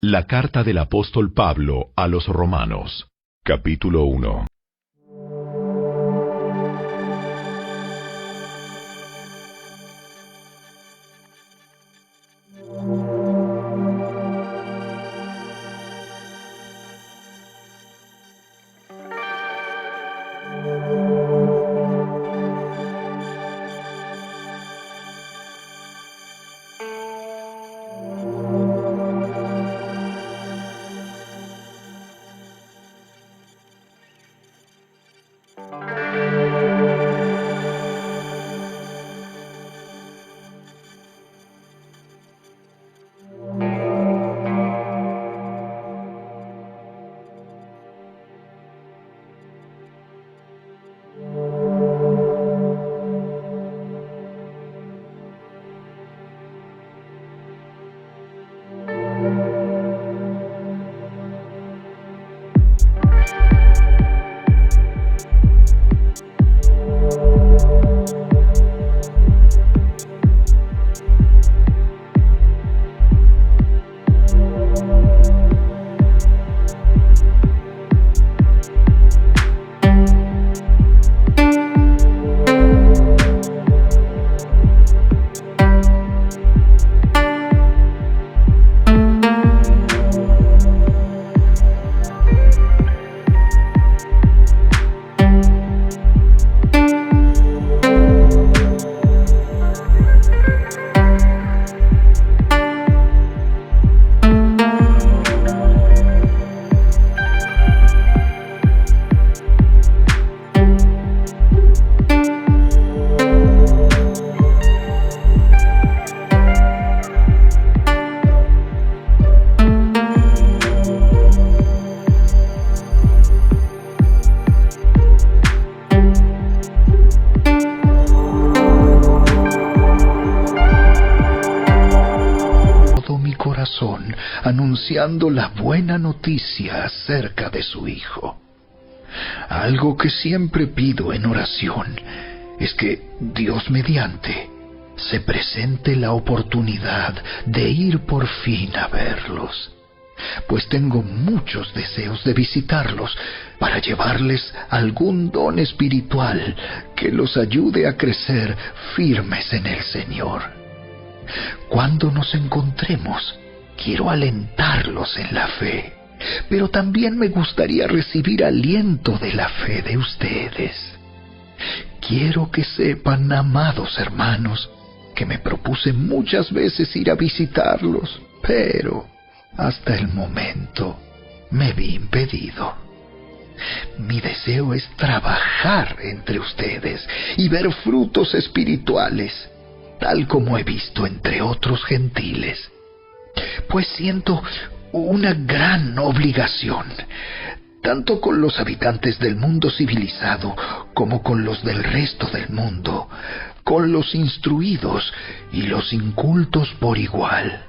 La carta del apóstol Pablo a los Romanos, capítulo 1. Anunciando la buena noticia acerca de su Hijo. Algo que siempre pido en oración es que Dios mediante se presente la oportunidad de ir por fin a verlos, pues tengo muchos deseos de visitarlos para llevarles algún don espiritual que los ayude a crecer firmes en el Señor. Cuando nos encontremos, quiero alentarlos en la fe, pero también me gustaría recibir aliento de la fe de ustedes. Quiero que sepan, amados hermanos, que me propuse muchas veces ir a visitarlos, pero hasta el momento me vi impedido. Mi deseo es trabajar entre ustedes y ver frutos espirituales, tal como he visto entre otros gentiles. Pues siento una gran obligación, tanto con los habitantes del mundo civilizado como con los del resto del mundo, con los instruidos y los incultos por igual.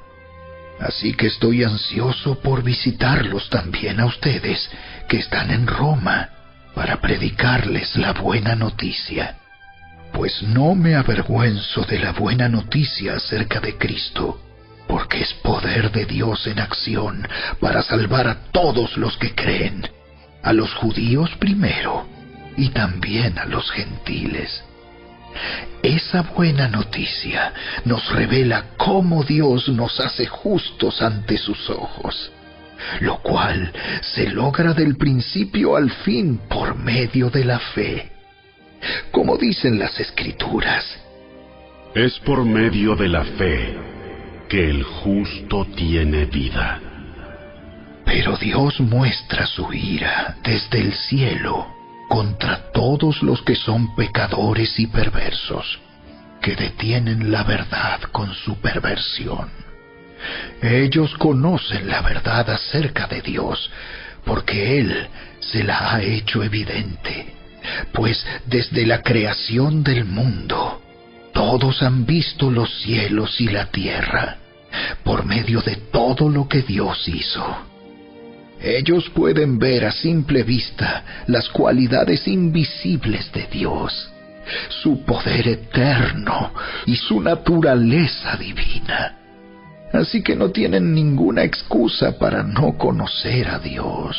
Así que estoy ansioso por visitarlos también a ustedes, que están en Roma, para predicarles la buena noticia. Pues no me avergüenzo de la buena noticia acerca de Cristo, porque es poder de Dios en acción para salvar a todos los que creen, a los judíos primero y también a los gentiles. Esa buena noticia nos revela cómo Dios nos hace justos ante sus ojos, lo cual se logra del principio al fin por medio de la fe. Como dicen las Escrituras, es por medio de la fe que el justo tiene vida. Pero Dios muestra su ira desde el cielo contra todos los que son pecadores y perversos, que detienen la verdad con su perversión. Ellos conocen la verdad acerca de Dios, porque Él se la ha hecho evidente, pues desde la creación del mundo, todos han visto los cielos y la tierra, por medio de todo lo que Dios hizo. Ellos pueden ver a simple vista las cualidades invisibles de Dios, su poder eterno y su naturaleza divina. así que no tienen ninguna excusa para no conocer a Dios.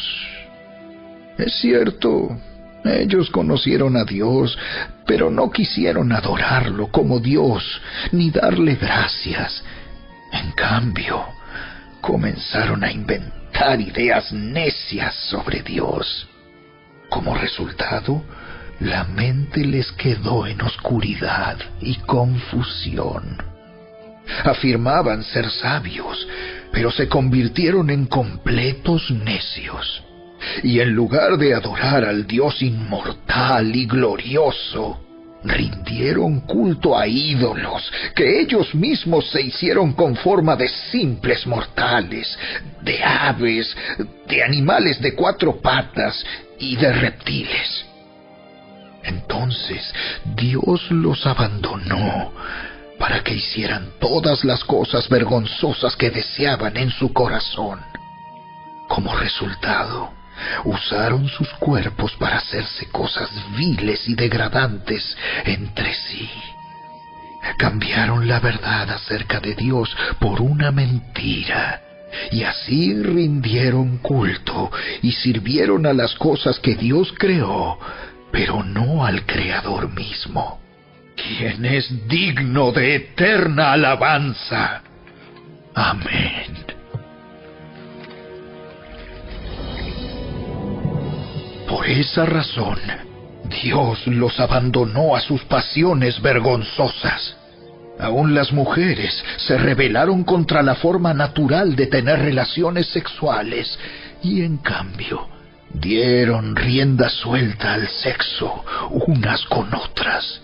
Es cierto, ellos conocieron a Dios, pero no quisieron adorarlo como Dios, ni darle gracias. En cambio, comenzaron a inventar ideas necias sobre Dios. Como resultado, la mente les quedó en oscuridad y confusión. Afirmaban ser sabios, pero se convirtieron en completos necios. Y en lugar de adorar al Dios inmortal y glorioso, rindieron culto a ídolos que ellos mismos se hicieron con forma de simples mortales, de aves, de animales de 4 patas y de reptiles. Entonces Dios los abandonó para que hicieran todas las cosas vergonzosas que deseaban en su corazón. Como resultado, usaron sus cuerpos para hacerse cosas viles y degradantes entre sí. Cambiaron la verdad acerca de Dios por una mentira, y así rindieron culto y sirvieron a las cosas que Dios creó, pero no al Creador mismo, quien es digno de eterna alabanza. Amén. Por esa razón, Dios los abandonó a sus pasiones vergonzosas. Aún las mujeres se rebelaron contra la forma natural de tener relaciones sexuales y, en cambio, dieron rienda suelta al sexo unas con otras.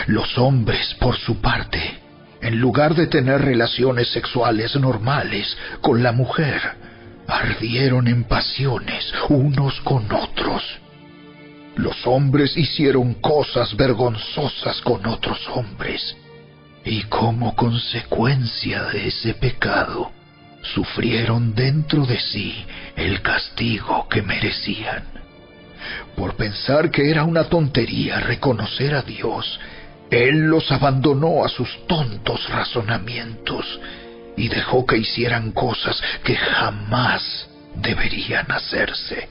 Los hombres, por su parte, en lugar de tener relaciones sexuales normales con la mujer, ardieron en pasiones unos con otros. Los hombres hicieron cosas vergonzosas con otros hombres, y como consecuencia de ese pecado, sufrieron dentro de sí el castigo que merecían. Por pensar que era una tontería reconocer a Dios, Él los abandonó a sus tontos razonamientos y dejó que hicieran cosas que jamás deberían hacerse.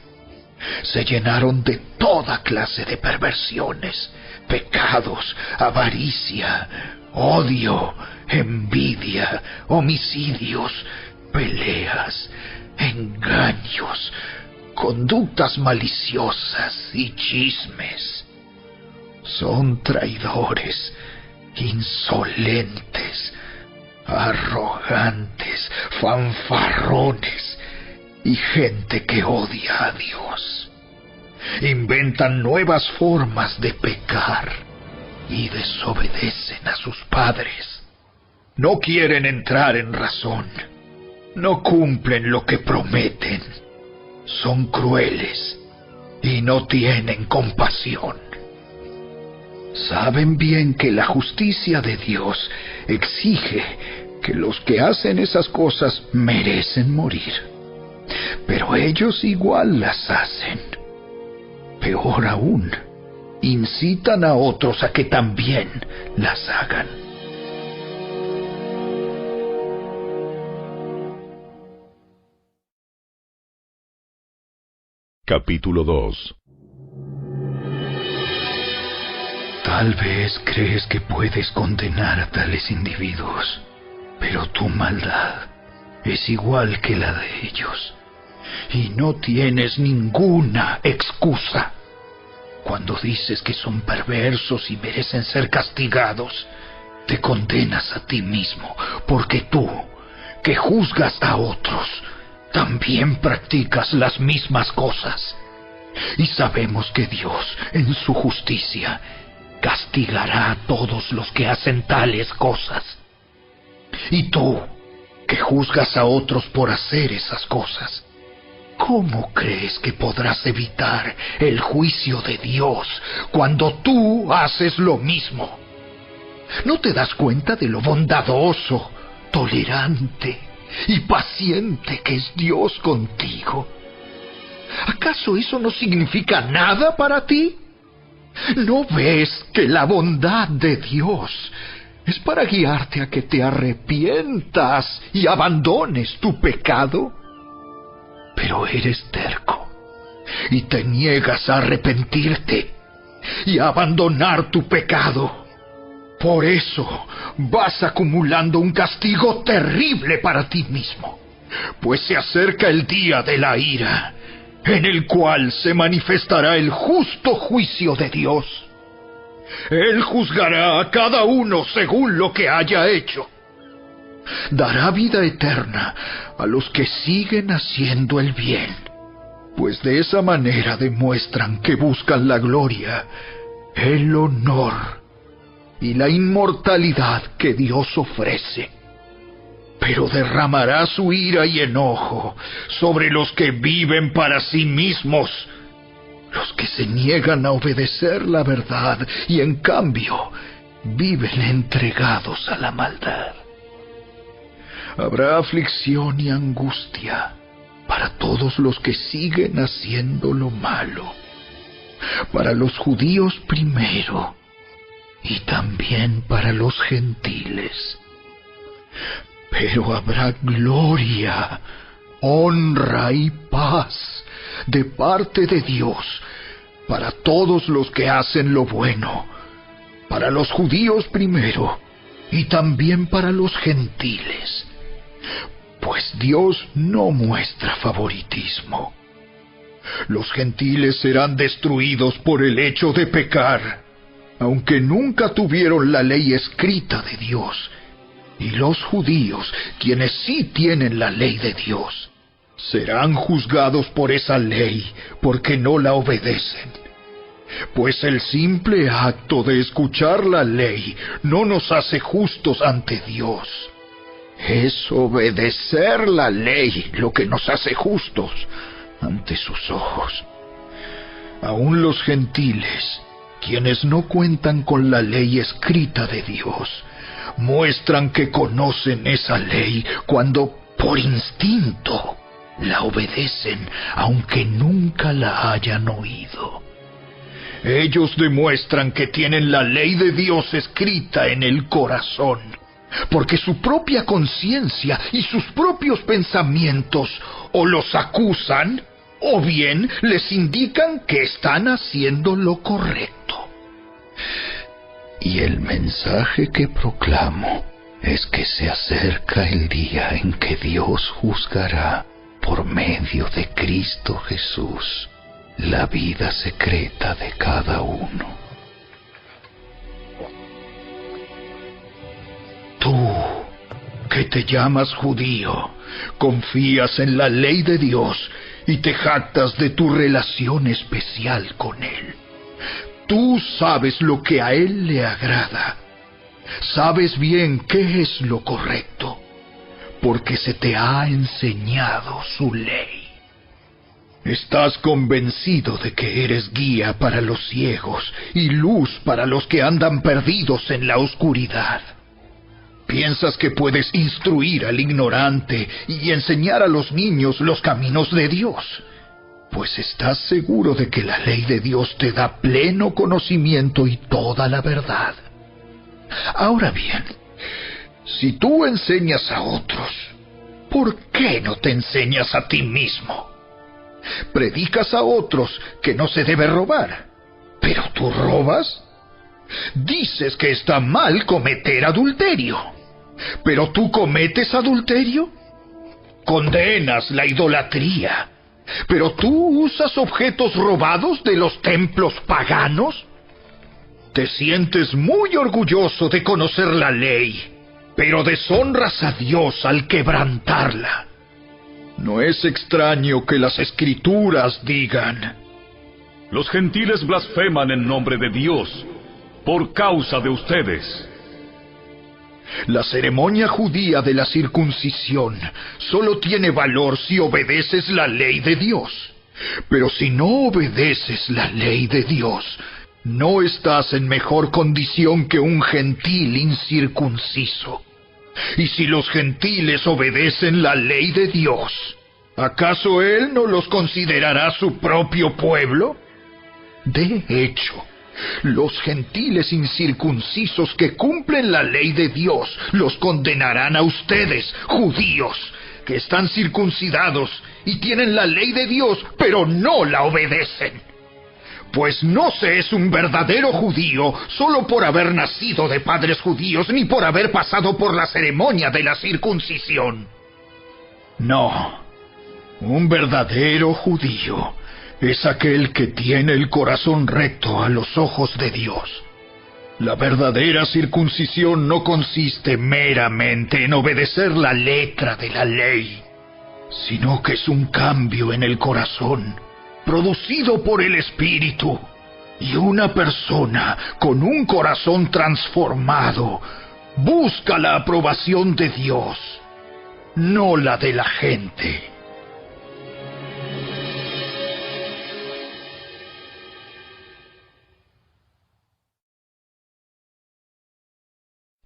Se llenaron de toda clase de perversiones, pecados, avaricia, odio, envidia, homicidios, peleas, engaños, conductas maliciosas y chismes. Son traidores, insolentes, arrogantes, fanfarrones y gente que odia a Dios. Inventan nuevas formas de pecar y desobedecen a sus padres. No quieren entrar en razón. No cumplen lo que prometen. Son crueles y no tienen compasión. Saben bien que la justicia de Dios exige que los que hacen esas cosas merecen morir. Pero ellos igual las hacen. Peor aún, incitan a otros a que también las hagan. Capítulo 2. Tal vez crees que puedes condenar a tales individuos, pero tu maldad es igual que la de ellos, y no tienes ninguna excusa. Cuando dices que son perversos y merecen ser castigados, te condenas a ti mismo, porque tú, que juzgas a otros, también practicas las mismas cosas. Y sabemos que Dios, en su justicia, castigará a todos los que hacen tales cosas. Y tú, que juzgas a otros por hacer esas cosas, ¿cómo crees que podrás evitar el juicio de Dios cuando tú haces lo mismo? ¿No te das cuenta de lo bondadoso, tolerante y paciente que es Dios contigo? ¿Acaso eso no significa nada para ti? ¿No ves que la bondad de Dios ¿Es para guiarte a que te arrepientas y abandones tu pecado? Pero eres terco y te niegas a arrepentirte y a abandonar tu pecado. Por eso vas acumulando un castigo terrible para ti mismo, pues se acerca el día de la ira, en el cual se manifestará el justo juicio de Dios. Él juzgará a cada uno según lo que haya hecho. Dará vida eterna a los que siguen haciendo el bien, pues de esa manera demuestran que buscan la gloria, el honor y la inmortalidad que Dios ofrece. Pero derramará su ira y enojo sobre los que viven para sí mismos, los que se niegan a obedecer la verdad y en cambio viven entregados a la maldad. Habrá aflicción y angustia para todos los que siguen haciendo lo malo, para los judíos primero y también para los gentiles. Pero habrá gloria, honra y paz de parte de Dios para todos los que hacen lo bueno, para los judíos primero y también para los gentiles, pues Dios no muestra favoritismo. Los gentiles serán destruidos por el hecho de pecar, aunque nunca tuvieron la ley escrita de Dios, y los judíos, quienes sí tienen la ley de Dios, serán juzgados por esa ley porque no la obedecen. Pues el simple acto de escuchar la ley no nos hace justos ante Dios. Es obedecer la ley lo que nos hace justos ante sus ojos. Aún los gentiles, quienes no cuentan con la ley escrita de Dios, muestran que conocen esa ley cuando, por instinto, la obedecen, aunque nunca la hayan oído. Ellos demuestran que tienen la ley de Dios escrita en el corazón, porque su propia conciencia y sus propios pensamientos o los acusan, o bien les indican que están haciendo lo correcto. Y el mensaje que proclamo es que se acerca el día en que Dios juzgará por medio de Cristo Jesús la vida secreta de cada uno. Tú, que te llamas judío, confías en la ley de Dios y te jactas de tu relación especial con Él. Tú sabes lo que a Él le agrada. Sabes bien qué es lo correcto, porque se te ha enseñado su ley. Estás convencido de que eres guía para los ciegos y luz para los que andan perdidos en la oscuridad. Piensas que puedes instruir al ignorante y enseñar a los niños los caminos de Dios, pues estás seguro de que la ley de Dios te da pleno conocimiento y toda la verdad. Ahora bien, si tú enseñas a otros, ¿por qué no te enseñas a ti mismo? Predicas a otros que no se debe robar, ¿pero tú robas? Dices que está mal cometer adulterio, ¿pero tú cometes adulterio? Condenas la idolatría, ¿pero tú usas objetos robados de los templos paganos? Te sientes muy orgulloso de conocer la ley, pero deshonras a Dios al quebrantarla. No es extraño que las Escrituras digan: los gentiles blasfeman en nombre de Dios por causa de ustedes. La ceremonia judía de la circuncisión solo tiene valor si obedeces la ley de Dios. Pero si no obedeces la ley de Dios, no estás en mejor condición que un gentil incircunciso. Y si los gentiles obedecen la ley de Dios, ¿acaso Él no los considerará su propio pueblo? De hecho, Los gentiles incircuncisos que cumplen la ley de Dios los condenarán a ustedes, judíos, que están circuncidados y tienen la ley de Dios, pero no la obedecen. Pues no se es un verdadero judío solo por haber nacido de padres judíos, ni por haber pasado por la ceremonia de la circuncisión. No, un verdadero judío es aquel que tiene el corazón recto a los ojos de Dios. La verdadera circuncisión no consiste meramente en obedecer la letra de la ley, sino que es un cambio en el corazón, producido por el Espíritu, y una persona con un corazón transformado busca la aprobación de Dios, no la de la gente.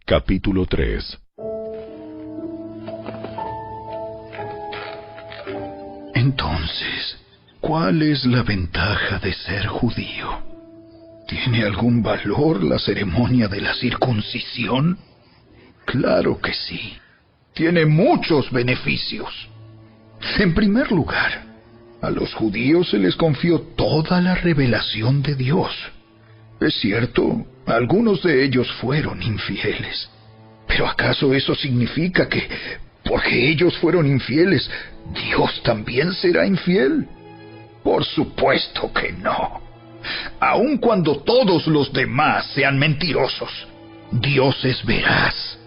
Capítulo 3. Entonces, ¿cuál es la ventaja de ser judío? ¿Tiene algún valor la ceremonia de la circuncisión? Claro que sí. Tiene muchos beneficios. En primer lugar, a los judíos se les confió toda la revelación de Dios. Es cierto, algunos de ellos fueron infieles. ¿Pero acaso eso significa que, porque ellos fueron infieles, Dios también será infiel? Por supuesto que no. Aun cuando todos los demás sean mentirosos, Dios es veraz,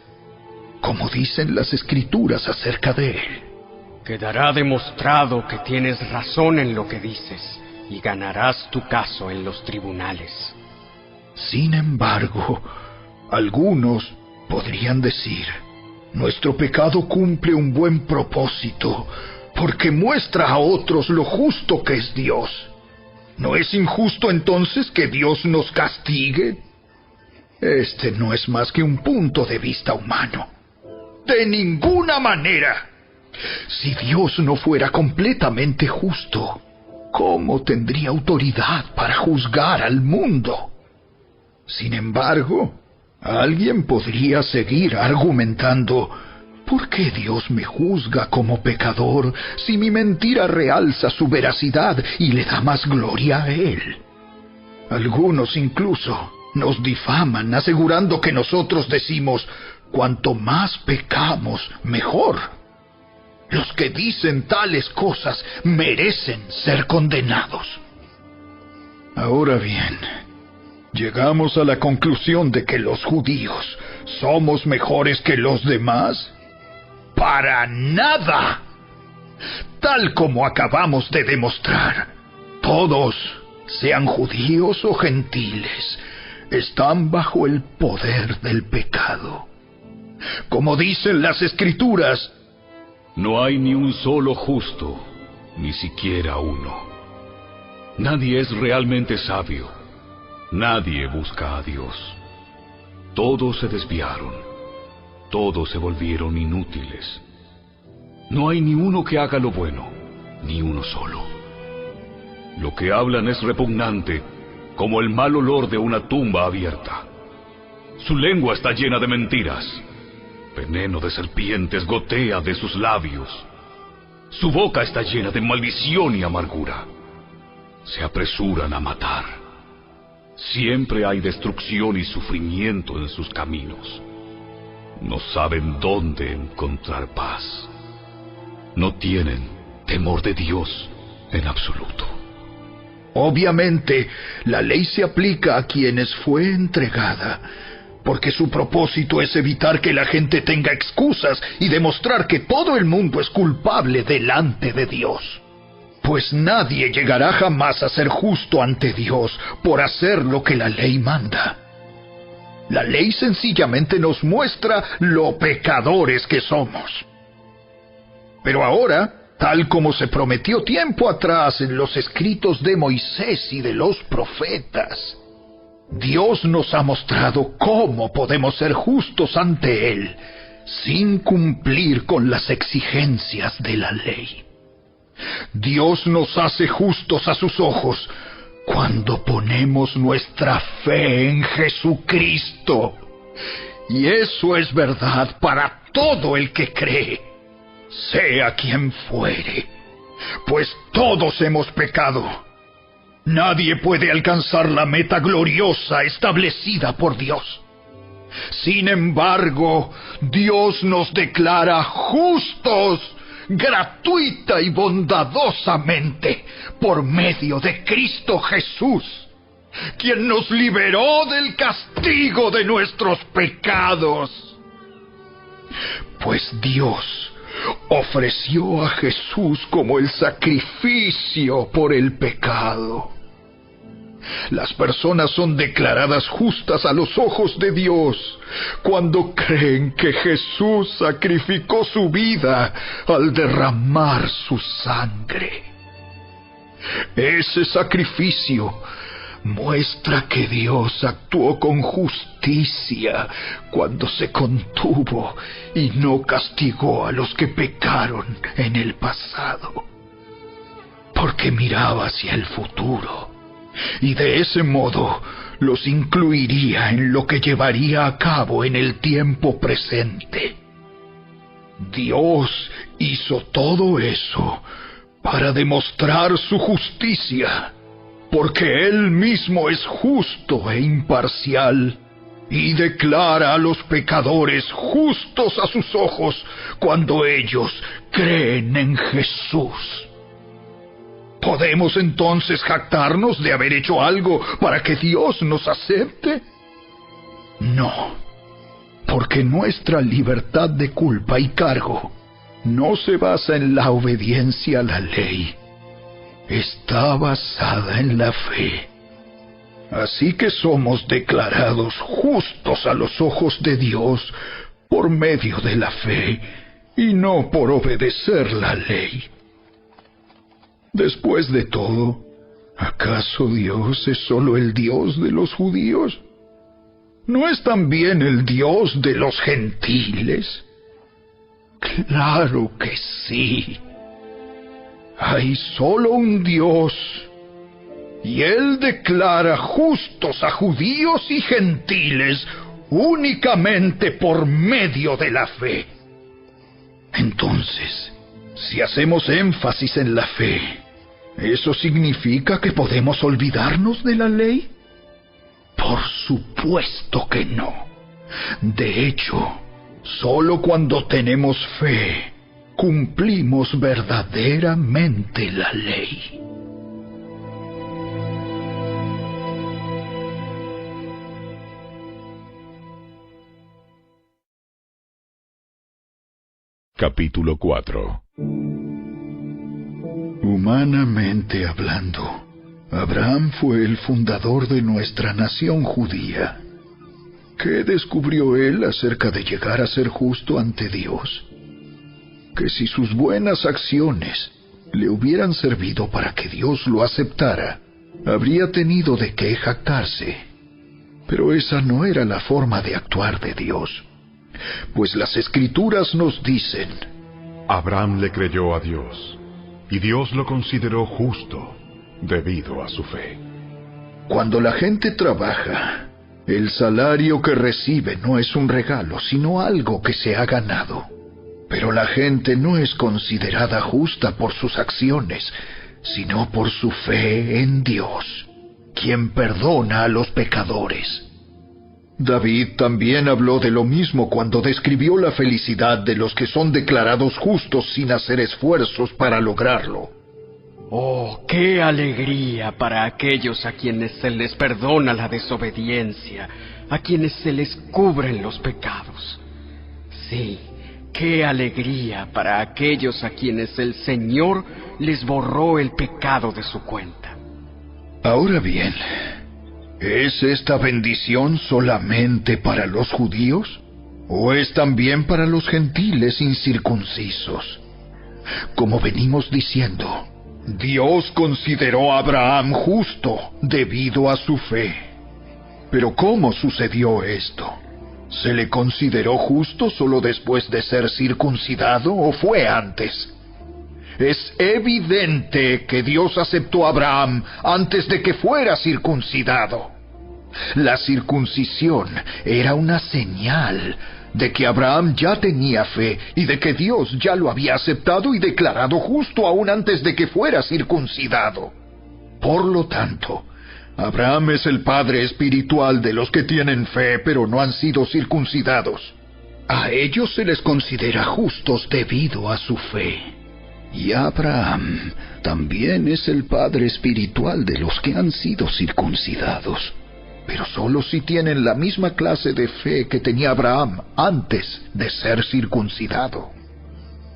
como dicen las Escrituras acerca de Él. Quedará demostrado que tienes razón en lo que dices, y ganarás tu caso en los tribunales. Sin embargo, algunos podrían decir, nuestro pecado cumple un buen propósito, porque muestra a otros lo justo que es Dios. ¿No es injusto entonces que Dios nos castigue? Este no es más que un punto de vista humano. ¡De ninguna manera! Si Dios no fuera completamente justo, ¿cómo tendría autoridad para juzgar al mundo? Sin embargo, alguien podría seguir argumentando, ¿por qué Dios me juzga como pecador si mi mentira realza su veracidad y le da más gloria a Él? Algunos incluso nos difaman asegurando que nosotros decimos, cuanto más pecamos, mejor. Los que dicen tales cosas merecen ser condenados. Ahora bien, ¿llegamos a la conclusión de que los judíos somos mejores que los demás? ¡Para nada! Tal como acabamos de demostrar, todos, sean judíos o gentiles, están bajo el poder del pecado. Como dicen las Escrituras, no hay ni un solo justo, ni siquiera uno. Nadie es realmente sabio. Nadie busca a Dios. Todos se desviaron. Todos se volvieron inútiles. No hay ni uno que haga lo bueno, ni uno solo. Lo que hablan es repugnante, como el mal olor de una tumba abierta. Su lengua está llena de mentiras. Veneno de serpientes gotea de sus labios. Su boca está llena de maldición y amargura. Se apresuran a matar. Siempre hay destrucción y sufrimiento en sus caminos. No saben dónde encontrar paz. No tienen temor de Dios en absoluto. Obviamente, la ley se aplica a quienes fue entregada, porque su propósito es evitar que la gente tenga excusas y demostrar que todo el mundo es culpable delante de Dios. Pues nadie llegará jamás a ser justo ante Dios por hacer lo que la ley manda. La ley sencillamente nos muestra lo pecadores que somos. Pero ahora, tal como se prometió tiempo atrás en los escritos de Moisés y de los profetas, Dios nos ha mostrado cómo podemos ser justos ante Él sin cumplir con las exigencias de la ley. Dios nos hace justos a sus ojos cuando ponemos nuestra fe en Jesucristo. Y eso es verdad para todo el que cree, sea quien fuere, pues todos hemos pecado. Nadie puede alcanzar la meta gloriosa establecida por Dios. Sin embargo, Dios nos declara justos, gratuita y bondadosamente, por medio de Cristo Jesús, quien nos liberó del castigo de nuestros pecados. Pues Dios ofreció a Jesús como el sacrificio por el pecado. Las personas son declaradas justas a los ojos de Dios cuando creen que Jesús sacrificó su vida al derramar su sangre. Ese sacrificio muestra que Dios actuó con justicia cuando se contuvo y no castigó a los que pecaron en el pasado, porque miraba hacia el futuro y de ese modo los incluiría en lo que llevaría a cabo en el tiempo presente. Dios hizo todo eso para demostrar su justicia, porque Él mismo es justo e imparcial, y declara a los pecadores justos a sus ojos cuando ellos creen en Jesús. ¿Podemos entonces jactarnos de haber hecho algo para que Dios nos acepte? No, porque nuestra libertad de culpa y cargo no se basa en la obediencia a la ley. Está basada en la fe. Así que somos declarados justos a los ojos de Dios por medio de la fe y no por obedecer la ley. Después de todo, ¿acaso Dios es solo el Dios de los judíos? ¿No es también el Dios de los gentiles? Claro que sí. Hay solo un Dios, y Él declara justos a judíos y gentiles únicamente por medio de la fe. Entonces, si hacemos énfasis en la fe, ¿eso significa que podemos olvidarnos de la ley? Por supuesto que no. De hecho, solo cuando tenemos fe, cumplimos verdaderamente la ley. Capítulo 4. Humanamente hablando, Abraham fue el fundador de nuestra nación judía. ¿Qué descubrió él acerca de llegar a ser justo ante Dios? Que si sus buenas acciones le hubieran servido para que Dios lo aceptara, habría tenido de qué jactarse. Pero esa no era la forma de actuar de Dios, pues las Escrituras nos dicen: Abraham le creyó a Dios, y Dios lo consideró justo debido a su fe. Cuando la gente trabaja, el salario que recibe no es un regalo, sino algo que se ha ganado. Pero la gente no es considerada justa por sus acciones, sino por su fe en Dios, quien perdona a los pecadores. David también habló de lo mismo cuando describió la felicidad de los que son declarados justos sin hacer esfuerzos para lograrlo. ¡Oh, qué alegría para aquellos a quienes se les perdona la desobediencia, a quienes se les cubren los pecados! Sí, qué alegría para aquellos a quienes el Señor les borró el pecado de su cuenta. Ahora bien, ¿es esta bendición solamente para los judíos? ¿O es también para los gentiles incircuncisos? Como venimos diciendo, Dios consideró a Abraham justo debido a su fe. Pero ¿cómo sucedió esto? ¿Se le consideró justo solo después de ser circuncidado o fue antes? Es evidente que Dios aceptó a Abraham antes de que fuera circuncidado. La circuncisión era una señal de que Abraham ya tenía fe y de que Dios ya lo había aceptado y declarado justo aún antes de que fuera circuncidado. Por lo tanto, Abraham es el padre espiritual de los que tienen fe pero no han sido circuncidados. A ellos se les considera justos debido a su fe. Y Abraham también es el padre espiritual de los que han sido circuncidados, pero solo si tienen la misma clase de fe que tenía Abraham antes de ser circuncidado.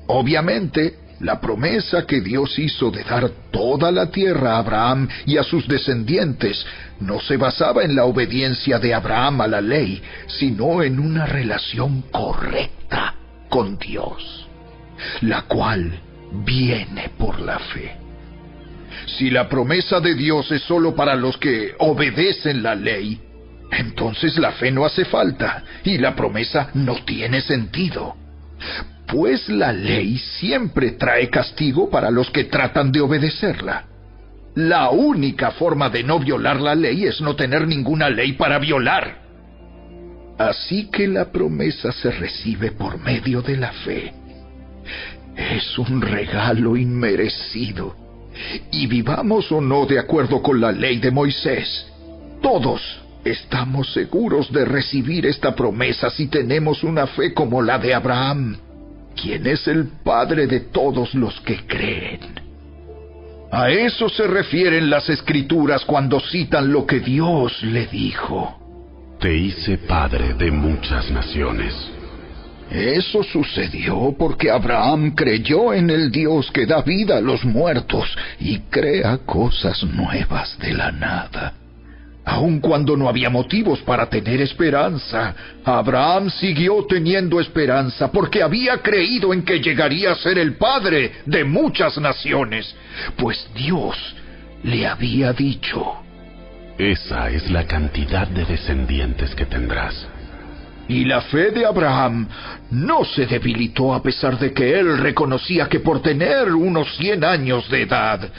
Obviamente, la promesa que Dios hizo de dar toda la tierra a Abraham y a sus descendientes no se basaba en la obediencia de Abraham a la ley, sino en una relación correcta con Dios, la cual viene por la fe. Si la promesa de Dios es solo para los que obedecen la ley, entonces la fe no hace falta y la promesa no tiene sentido. Pues la ley siempre trae castigo para los que tratan de obedecerla. La única forma de no violar la ley es no tener ninguna ley para violar. Así que la promesa se recibe por medio de la fe. Es un regalo inmerecido. Y vivamos o no de acuerdo con la ley de Moisés, todos estamos seguros de recibir esta promesa si tenemos una fe como la de Abraham, quien es el padre de todos los que creen. A eso se refieren las Escrituras cuando citan lo que Dios le dijo: Te hice padre de muchas naciones. Eso sucedió porque Abraham creyó en el Dios que da vida a los muertos y crea cosas nuevas de la nada. Aun cuando no había motivos para tener esperanza, Abraham siguió teniendo esperanza porque había creído en que llegaría a ser el padre de muchas naciones, pues Dios le había dicho: Esa es la cantidad de descendientes que tendrás. Y la fe de Abraham no se debilitó a pesar de que él reconocía que por tener unos 100 años de edad,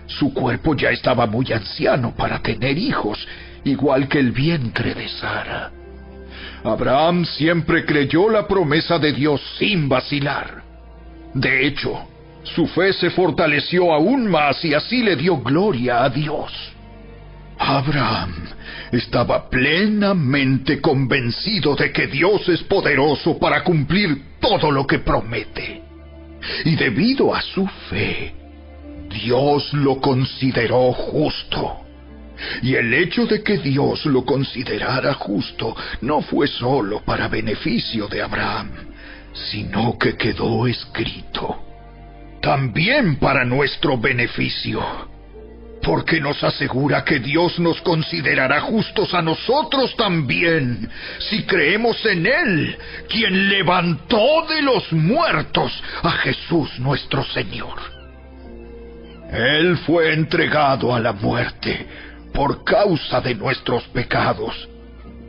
su cuerpo ya estaba muy anciano para tener hijos, igual que el vientre de Sara. Abraham siempre creyó la promesa de Dios sin vacilar. De hecho, su fe se fortaleció aún más y así le dio gloria a Dios. Abraham estaba plenamente convencido de que Dios es poderoso para cumplir todo lo que promete. Y debido a su fe, Dios lo consideró justo. Y el hecho de que Dios lo considerara justo no fue solo para beneficio de Abraham, sino que quedó escrito también para nuestro beneficio, porque nos asegura que Dios nos considerará justos a nosotros también, si creemos en Él, quien levantó de los muertos a Jesús nuestro Señor. Él fue entregado a la muerte por causa de nuestros pecados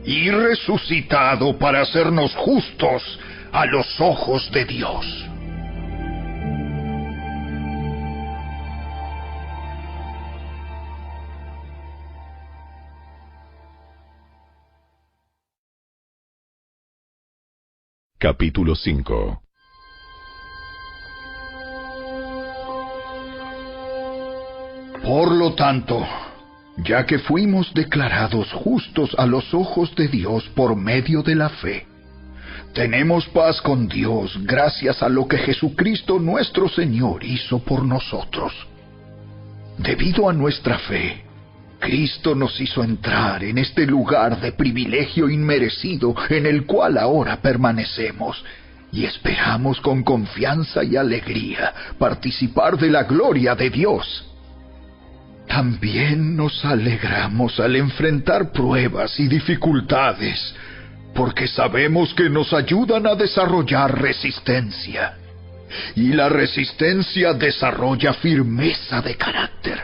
y resucitado para hacernos justos a los ojos de Dios. Capítulo 5. Por lo tanto, ya que fuimos declarados justos a los ojos de Dios por medio de la fe, tenemos paz con Dios gracias a lo que Jesucristo nuestro Señor hizo por nosotros. Debido a nuestra fe, Cristo nos hizo entrar en este lugar de privilegio inmerecido en el cual ahora permanecemos, y esperamos con confianza y alegría participar de la gloria de Dios. También nos alegramos al enfrentar pruebas y dificultades, porque sabemos que nos ayudan a desarrollar resistencia. Y la resistencia desarrolla firmeza de carácter,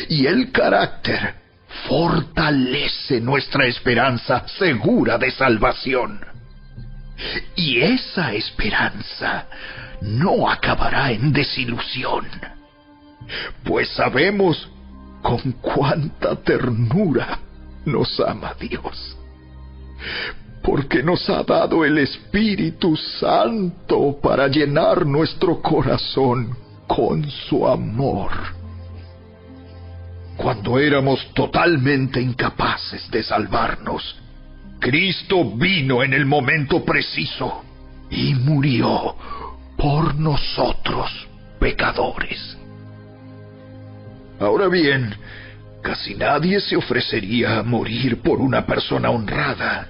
y el carácter fortalece nuestra esperanza segura de salvación. Y esa esperanza no acabará en desilusión, pues sabemos con cuánta ternura nos ama Dios, porque nos ha dado el Espíritu Santo para llenar nuestro corazón con su amor. Cuando éramos totalmente incapaces de salvarnos, Cristo vino en el momento preciso y murió por nosotros, pecadores. Ahora bien, casi nadie se ofrecería a morir por una persona honrada,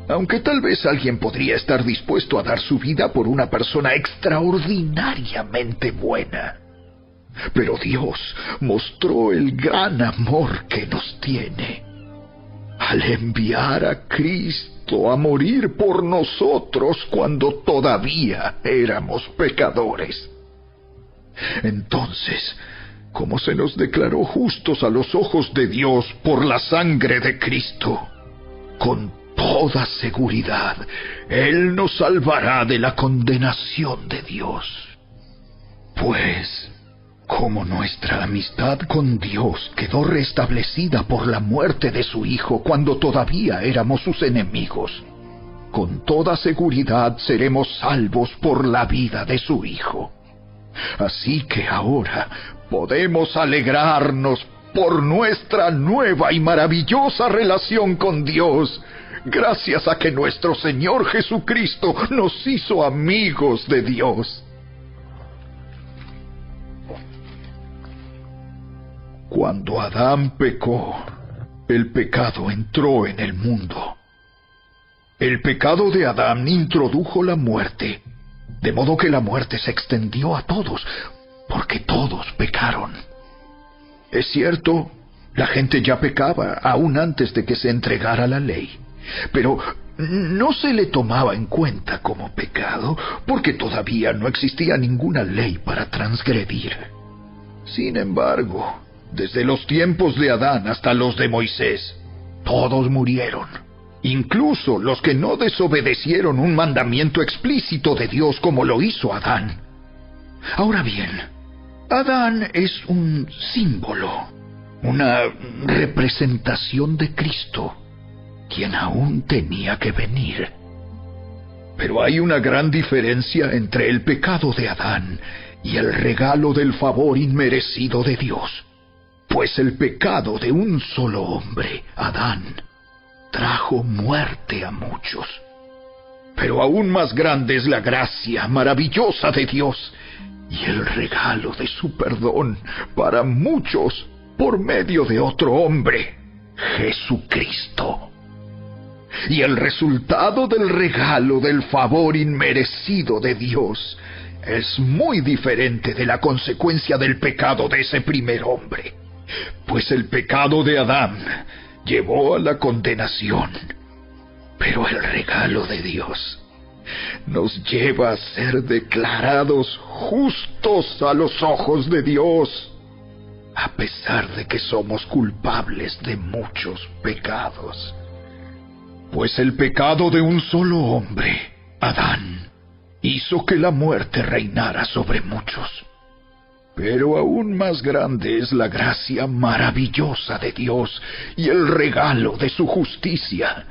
aunque tal vez alguien podría estar dispuesto a dar su vida por una persona extraordinariamente buena. Pero Dios mostró el gran amor que nos tiene al enviar a Cristo a morir por nosotros cuando todavía éramos pecadores. Entonces, como se nos declaró justos a los ojos de Dios por la sangre de Cristo, con toda seguridad, Él nos salvará de la condenación de Dios. Pues, como nuestra amistad con Dios quedó restablecida por la muerte de su Hijo cuando todavía éramos sus enemigos, con toda seguridad seremos salvos por la vida de su Hijo. Así que ahora podemos alegrarnos por nuestra nueva y maravillosa relación con Dios, gracias a que nuestro Señor Jesucristo nos hizo amigos de Dios. Cuando Adán pecó, el pecado entró en el mundo. El pecado de Adán introdujo la muerte, de modo que la muerte se extendió a todos, porque todos pecaron. Es cierto, la gente ya pecaba aún antes de que se entregara la ley, pero no se le tomaba en cuenta como pecado, porque todavía no existía ninguna ley para transgredir. Sin embargo, desde los tiempos de Adán hasta los de Moisés, todos murieron, incluso los que no desobedecieron un mandamiento explícito de Dios como lo hizo Adán. Ahora bien, Adán es un símbolo, una representación de Cristo, quien aún tenía que venir. Pero hay una gran diferencia entre el pecado de Adán y el regalo del favor inmerecido de Dios. Pues el pecado de un solo hombre, Adán, trajo muerte a muchos. Pero aún más grande es la gracia maravillosa de Dios y el regalo de su perdón para muchos por medio de otro hombre, Jesucristo. Y el resultado del regalo del favor inmerecido de Dios es muy diferente de la consecuencia del pecado de ese primer hombre. Pues el pecado de Adán llevó a la condenación, pero el regalo de Dios nos lleva a ser declarados justos a los ojos de Dios, a pesar de que somos culpables de muchos pecados. Pues el pecado de un solo hombre, Adán, hizo que la muerte reinara sobre muchos. Pero aún más grande es la gracia maravillosa de Dios y el regalo de su justicia,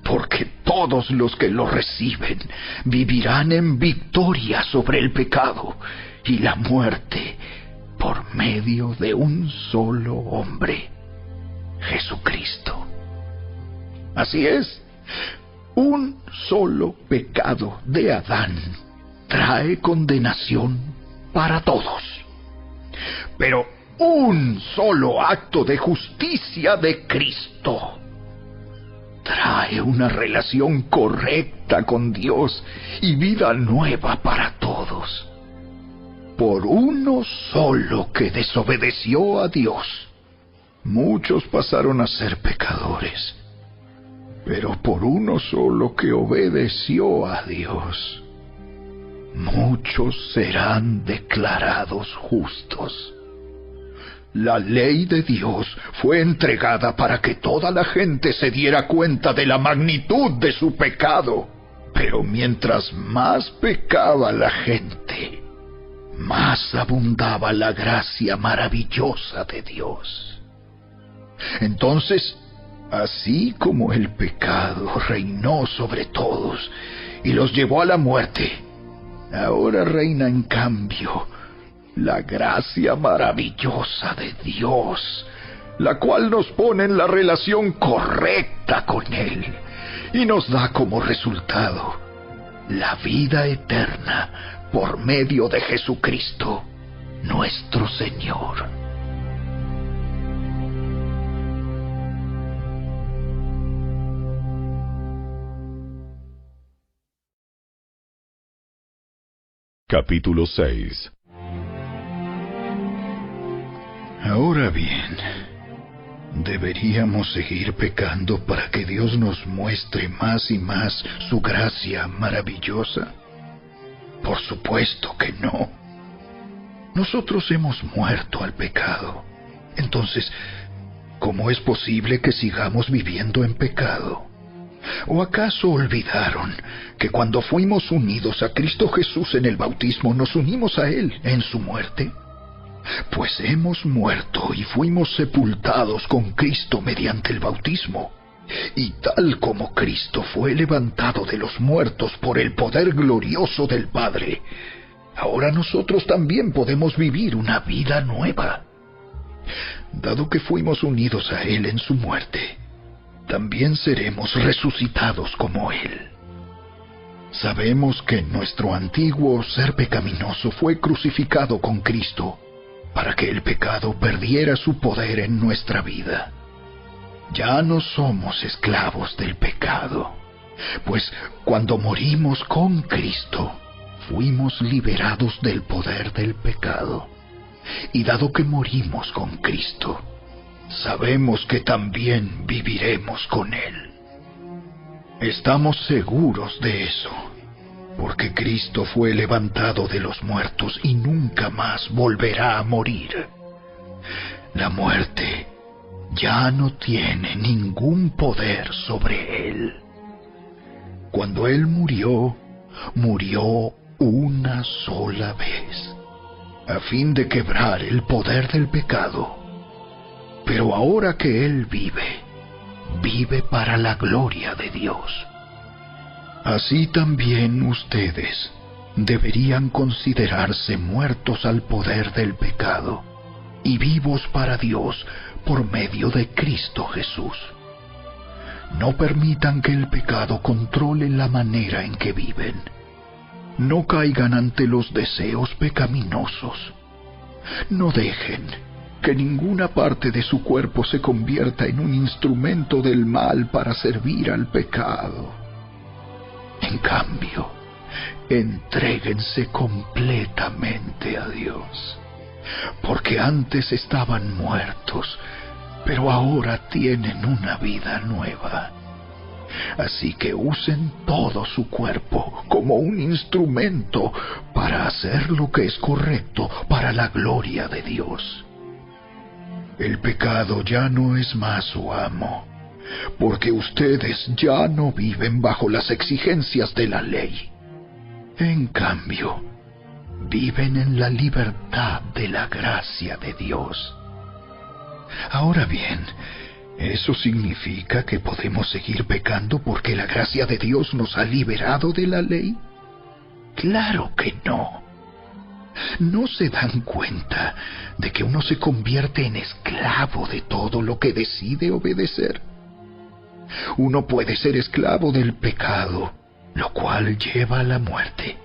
porque todos los que lo reciben vivirán en victoria sobre el pecado y la muerte por medio de un solo hombre, Jesucristo. Así es, un solo pecado de Adán trae condenación para todos. Pero un solo acto de justicia de Cristo trae una relación correcta con Dios y vida nueva para todos. Por uno solo que desobedeció a Dios, muchos pasaron a ser pecadores. Pero por uno solo que obedeció a Dios, muchos serán declarados justos. La ley de Dios fue entregada para que toda la gente se diera cuenta de la magnitud de su pecado Pero mientras más pecaba la gente, más abundaba la gracia maravillosa de Dios. Entonces, así como el pecado reinó sobre todos y los llevó a la muerte, ahora reina en cambio la gracia maravillosa de Dios, la cual nos pone en la relación correcta con Él y nos da como resultado la vida eterna por medio de Jesucristo, nuestro Señor. Capítulo 6. Ahora bien, ¿deberíamos seguir pecando para que Dios nos muestre más y más su gracia maravillosa? Por supuesto que no. Nosotros hemos muerto al pecado. Entonces, ¿cómo es posible que sigamos viviendo en pecado? ¿O acaso olvidaron que cuando fuimos unidos a Cristo Jesús en el bautismo, nos unimos a Él en su muerte? Pues hemos muerto y fuimos sepultados con Cristo mediante el bautismo. Y tal como Cristo fue levantado de los muertos por el poder glorioso del Padre, ahora nosotros también podemos vivir una vida nueva. Dado que fuimos unidos a Él en su muerte, también seremos resucitados como Él. Sabemos que nuestro antiguo ser pecaminoso fue crucificado con Cristo para que el pecado perdiera su poder en nuestra vida. Ya no somos esclavos del pecado, pues cuando morimos con Cristo, fuimos liberados del poder del pecado. Y dado que morimos con Cristo, sabemos que también viviremos con Él. Estamos seguros de eso, porque Cristo fue levantado de los muertos y nunca más volverá a morir. La muerte ya no tiene ningún poder sobre Él. Cuando Él murió, murió una sola vez, a fin de quebrar el poder del pecado. Pero ahora que Él vive, vive para la gloria de Dios. Así también ustedes deberían considerarse muertos al poder del pecado y vivos para Dios por medio de Cristo Jesús. No permitan que el pecado controle la manera en que viven. No caigan ante los deseos pecaminosos. No dejen que ninguna parte de su cuerpo se convierta en un instrumento del mal para servir al pecado. En cambio, entréguense completamente a Dios, porque antes estaban muertos, pero ahora tienen una vida nueva. Así que usen todo su cuerpo como un instrumento para hacer lo que es correcto para la gloria de Dios. El pecado ya no es más su amo, porque ustedes ya no viven bajo las exigencias de la ley. En cambio, viven en la libertad de la gracia de Dios. Ahora bien, ¿eso significa que podemos seguir pecando porque la gracia de Dios nos ha liberado de la ley? Claro que no. ¿No se dan cuenta de que uno se convierte en esclavo de todo lo que decide obedecer? Uno puede ser esclavo del pecado, lo cual lleva a la muerte,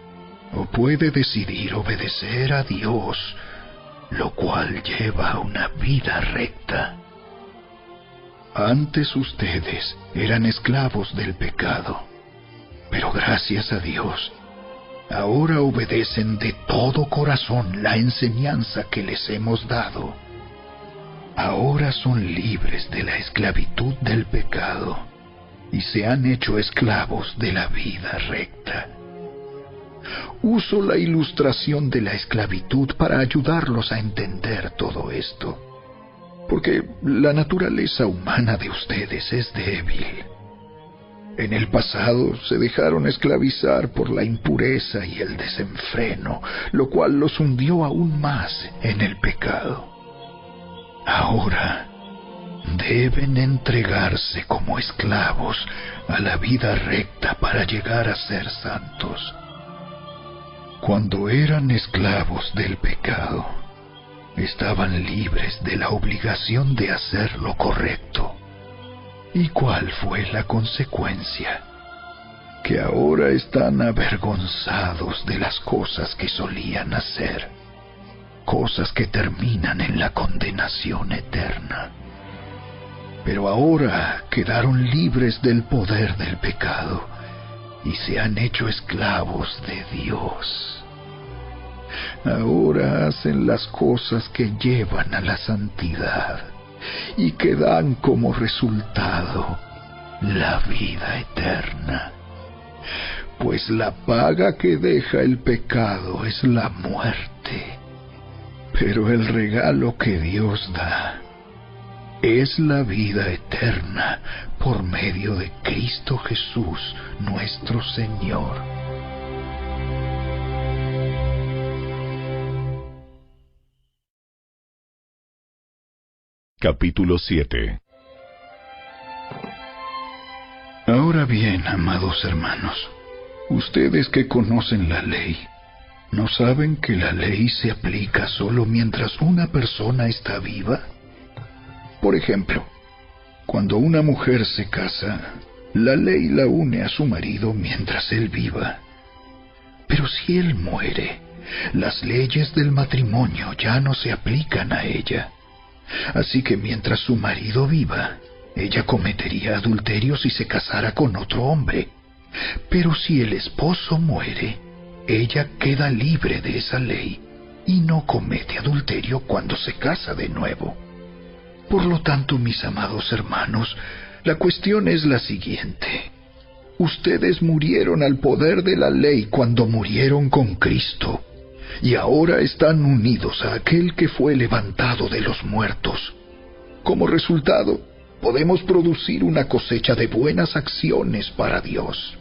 o puede decidir obedecer a Dios, lo cual lleva a una vida recta. Antes ustedes eran esclavos del pecado, pero gracias a Dios, ahora obedecen de todo corazón la enseñanza que les hemos dado. Ahora son libres de la esclavitud del pecado y se han hecho esclavos de la vida recta. Uso la ilustración de la esclavitud para ayudarlos a entender todo esto, porque la naturaleza humana de ustedes es débil. En el pasado se dejaron esclavizar por la impureza y el desenfreno, lo cual los hundió aún más en el pecado. Ahora deben entregarse como esclavos a la vida recta para llegar a ser santos. Cuando eran esclavos del pecado, estaban libres de la obligación de hacer lo correcto. ¿Y cuál fue la consecuencia? Que ahora están avergonzados de las cosas que solían hacer, cosas que terminan en la condenación eterna. Pero ahora quedaron libres del poder del pecado y se han hecho esclavos de Dios. Ahora hacen las cosas que llevan a la santidad y que dan como resultado la vida eterna. Pues la paga que deja el pecado es la muerte, pero el regalo que Dios da es la vida eterna por medio de Cristo Jesús, nuestro Señor. Capítulo 7. Ahora bien, amados hermanos, ustedes que conocen la ley, ¿no saben que la ley se aplica solo mientras una persona está viva? Por ejemplo, cuando una mujer se casa, la ley la une a su marido mientras él viva. Pero si él muere, las leyes del matrimonio ya no se aplican a ella. Así que mientras su marido viva, ella cometería adulterio si se casara con otro hombre. Pero si el esposo muere, ella queda libre de esa ley y no comete adulterio cuando se casa de nuevo. Por lo tanto, mis amados hermanos, la cuestión es la siguiente. Ustedes murieron al poder de la ley cuando murieron con Cristo, y ahora están unidos a aquel que fue levantado de los muertos. Como resultado, podemos producir una cosecha de buenas acciones para Dios.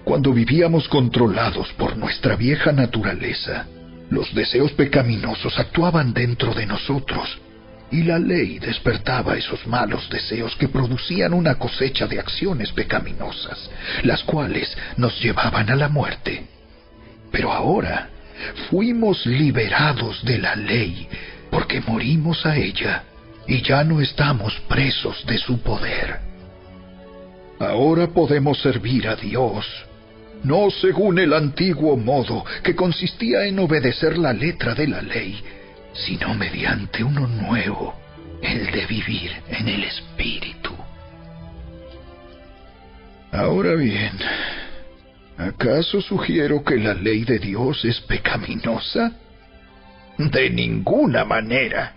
Cuando vivíamos controlados por nuestra vieja naturaleza, los deseos pecaminosos actuaban dentro de nosotros, y la ley despertaba esos malos deseos que producían una cosecha de acciones pecaminosas, las cuales nos llevaban a la muerte. Pero ahora fuimos liberados de la ley porque morimos a ella y ya no estamos presos de su poder. Ahora podemos servir a Dios, no según el antiguo modo que consistía en obedecer la letra de la ley, sino mediante uno nuevo, el de vivir en el Espíritu. Ahora bien, ¿acaso sugiero que la ley de Dios es pecaminosa? De ninguna manera.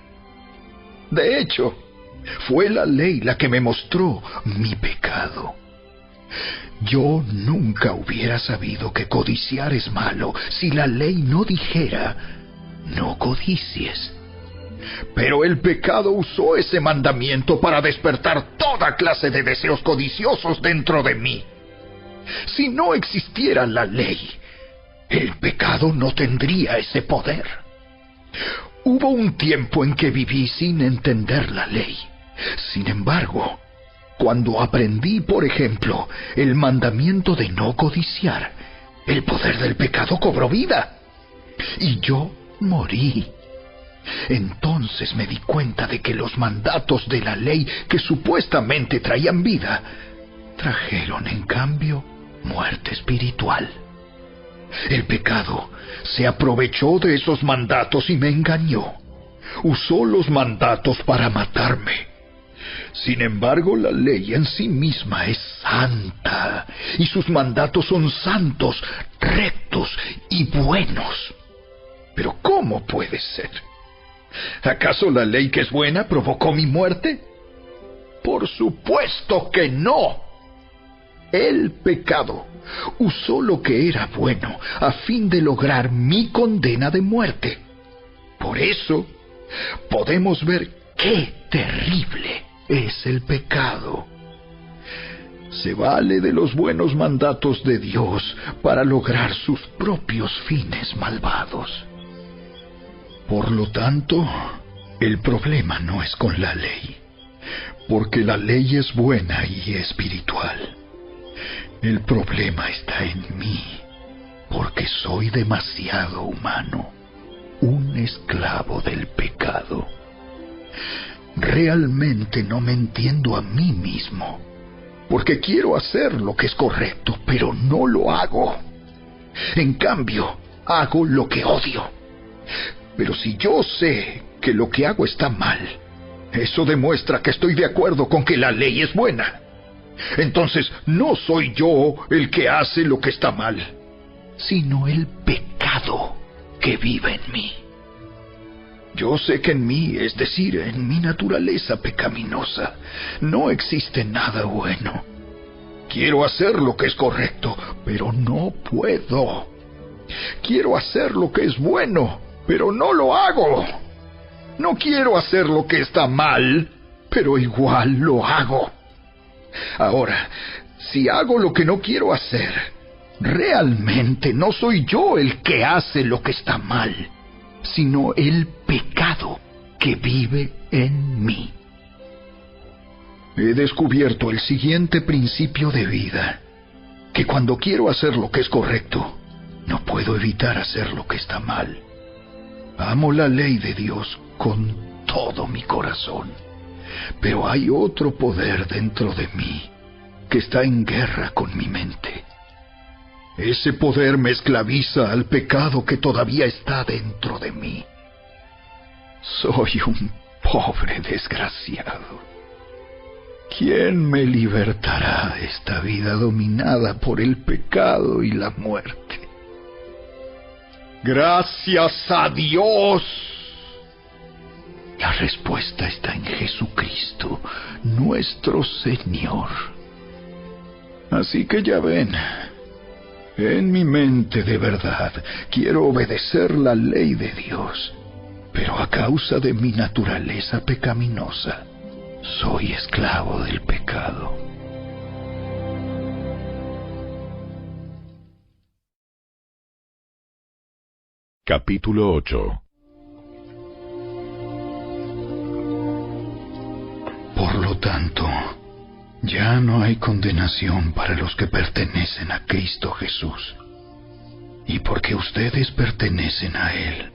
De hecho, fue la ley la que me mostró mi pecado. Yo nunca hubiera sabido que codiciar es malo si la ley no dijera: no codicies. Pero el pecado usó ese mandamiento para despertar toda clase de deseos codiciosos dentro de mí. Si no existiera la ley, el pecado no tendría ese poder. Hubo un tiempo en que viví sin entender la ley. Sin embargo, cuando aprendí, por ejemplo, el mandamiento de no codiciar, el poder del pecado cobró vida, y yo morí. Entonces me di cuenta de que los mandatos de la ley que supuestamente traían vida, trajeron en cambio muerte espiritual. El pecado se aprovechó de esos mandatos y me engañó. Usó los mandatos para matarme. Sin embargo, la ley en sí misma es santa, y sus mandatos son santos, rectos y buenos. Pero ¿cómo puede ser? ¿Acaso la ley que es buena provocó mi muerte? Por supuesto que no. El pecado usó lo que era bueno a fin de lograr mi condena de muerte. Por eso, podemos ver qué terrible es el pecado. se vale de los buenos mandatos de Dios para lograr sus propios fines malvados. Por lo tanto, el problema no es con la ley, porque la ley es buena y espiritual. El problema está en mí, porque soy demasiado humano, un esclavo del pecado. Realmente no me entiendo a mí mismo, porque quiero hacer lo que es correcto, pero no lo hago. En cambio, hago lo que odio. Pero si yo sé que lo que hago está mal, eso demuestra que estoy de acuerdo con que la ley es buena. Entonces, no soy yo el que hace lo que está mal, sino el pecado que vive en mí. Yo sé que en mí, es decir, en mi naturaleza pecaminosa, no existe nada bueno. Quiero hacer lo que es correcto, pero no puedo. Quiero hacer lo que es bueno, pero no lo hago. No quiero hacer lo que está mal, pero igual lo hago. Ahora, si hago lo que no quiero hacer, realmente no soy yo el que hace lo que está mal, sino el pecado que vive en mí. He descubierto el siguiente principio de vida, que cuando quiero hacer lo que es correcto, no puedo evitar hacer lo que está mal. Amo la ley de Dios con todo mi corazón, pero hay otro poder dentro de mí que está en guerra con mi mente. Ese poder me esclaviza al pecado que todavía está dentro de mí. Soy un pobre desgraciado. ¿Quién me libertará de esta vida dominada por el pecado y la muerte? ¡Gracias a Dios! La respuesta está en Jesucristo, nuestro Señor. Así que ya ven, en mi mente de verdad quiero obedecer la ley de Dios, pero a causa de mi naturaleza pecaminosa, soy esclavo del pecado. Capítulo 8. Por lo tanto, ya no hay condenación para los que pertenecen a Cristo Jesús. Y porque ustedes pertenecen a Él,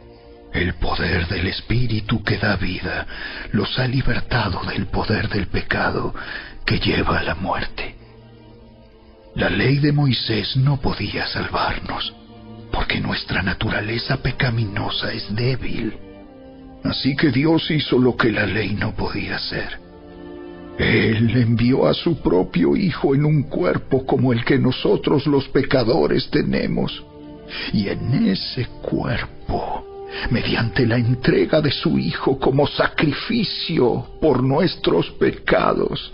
el poder del Espíritu que da vida los ha libertado del poder del pecado que lleva a la muerte. La ley de Moisés no podía salvarnos, porque nuestra naturaleza pecaminosa es débil. Así que Dios hizo lo que la ley no podía hacer. Él envió a su propio Hijo en un cuerpo como el que nosotros los pecadores tenemos. Y en ese cuerpo, mediante la entrega de su Hijo como sacrificio por nuestros pecados,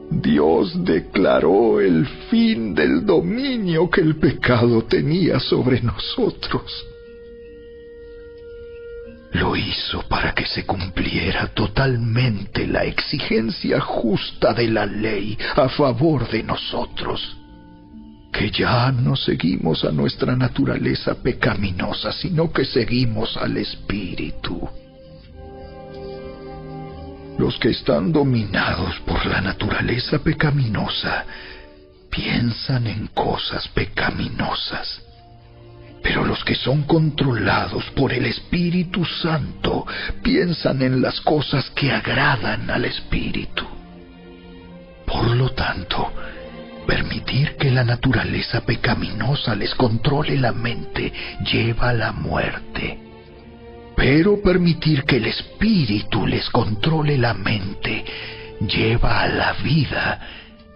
Dios declaró el fin del dominio que el pecado tenía sobre nosotros. Lo hizo para que se cumpliera totalmente la exigencia justa de la ley a favor de nosotros, que ya no seguimos a nuestra naturaleza pecaminosa, sino que seguimos al Espíritu. Los que están dominados por la naturaleza pecaminosa piensan en cosas pecaminosas. Pero los que son controlados por el Espíritu Santo piensan en las cosas que agradan al Espíritu. Por lo tanto, permitir que la naturaleza pecaminosa les controle la mente lleva a la muerte. Pero permitir que el Espíritu les controle la mente lleva a la vida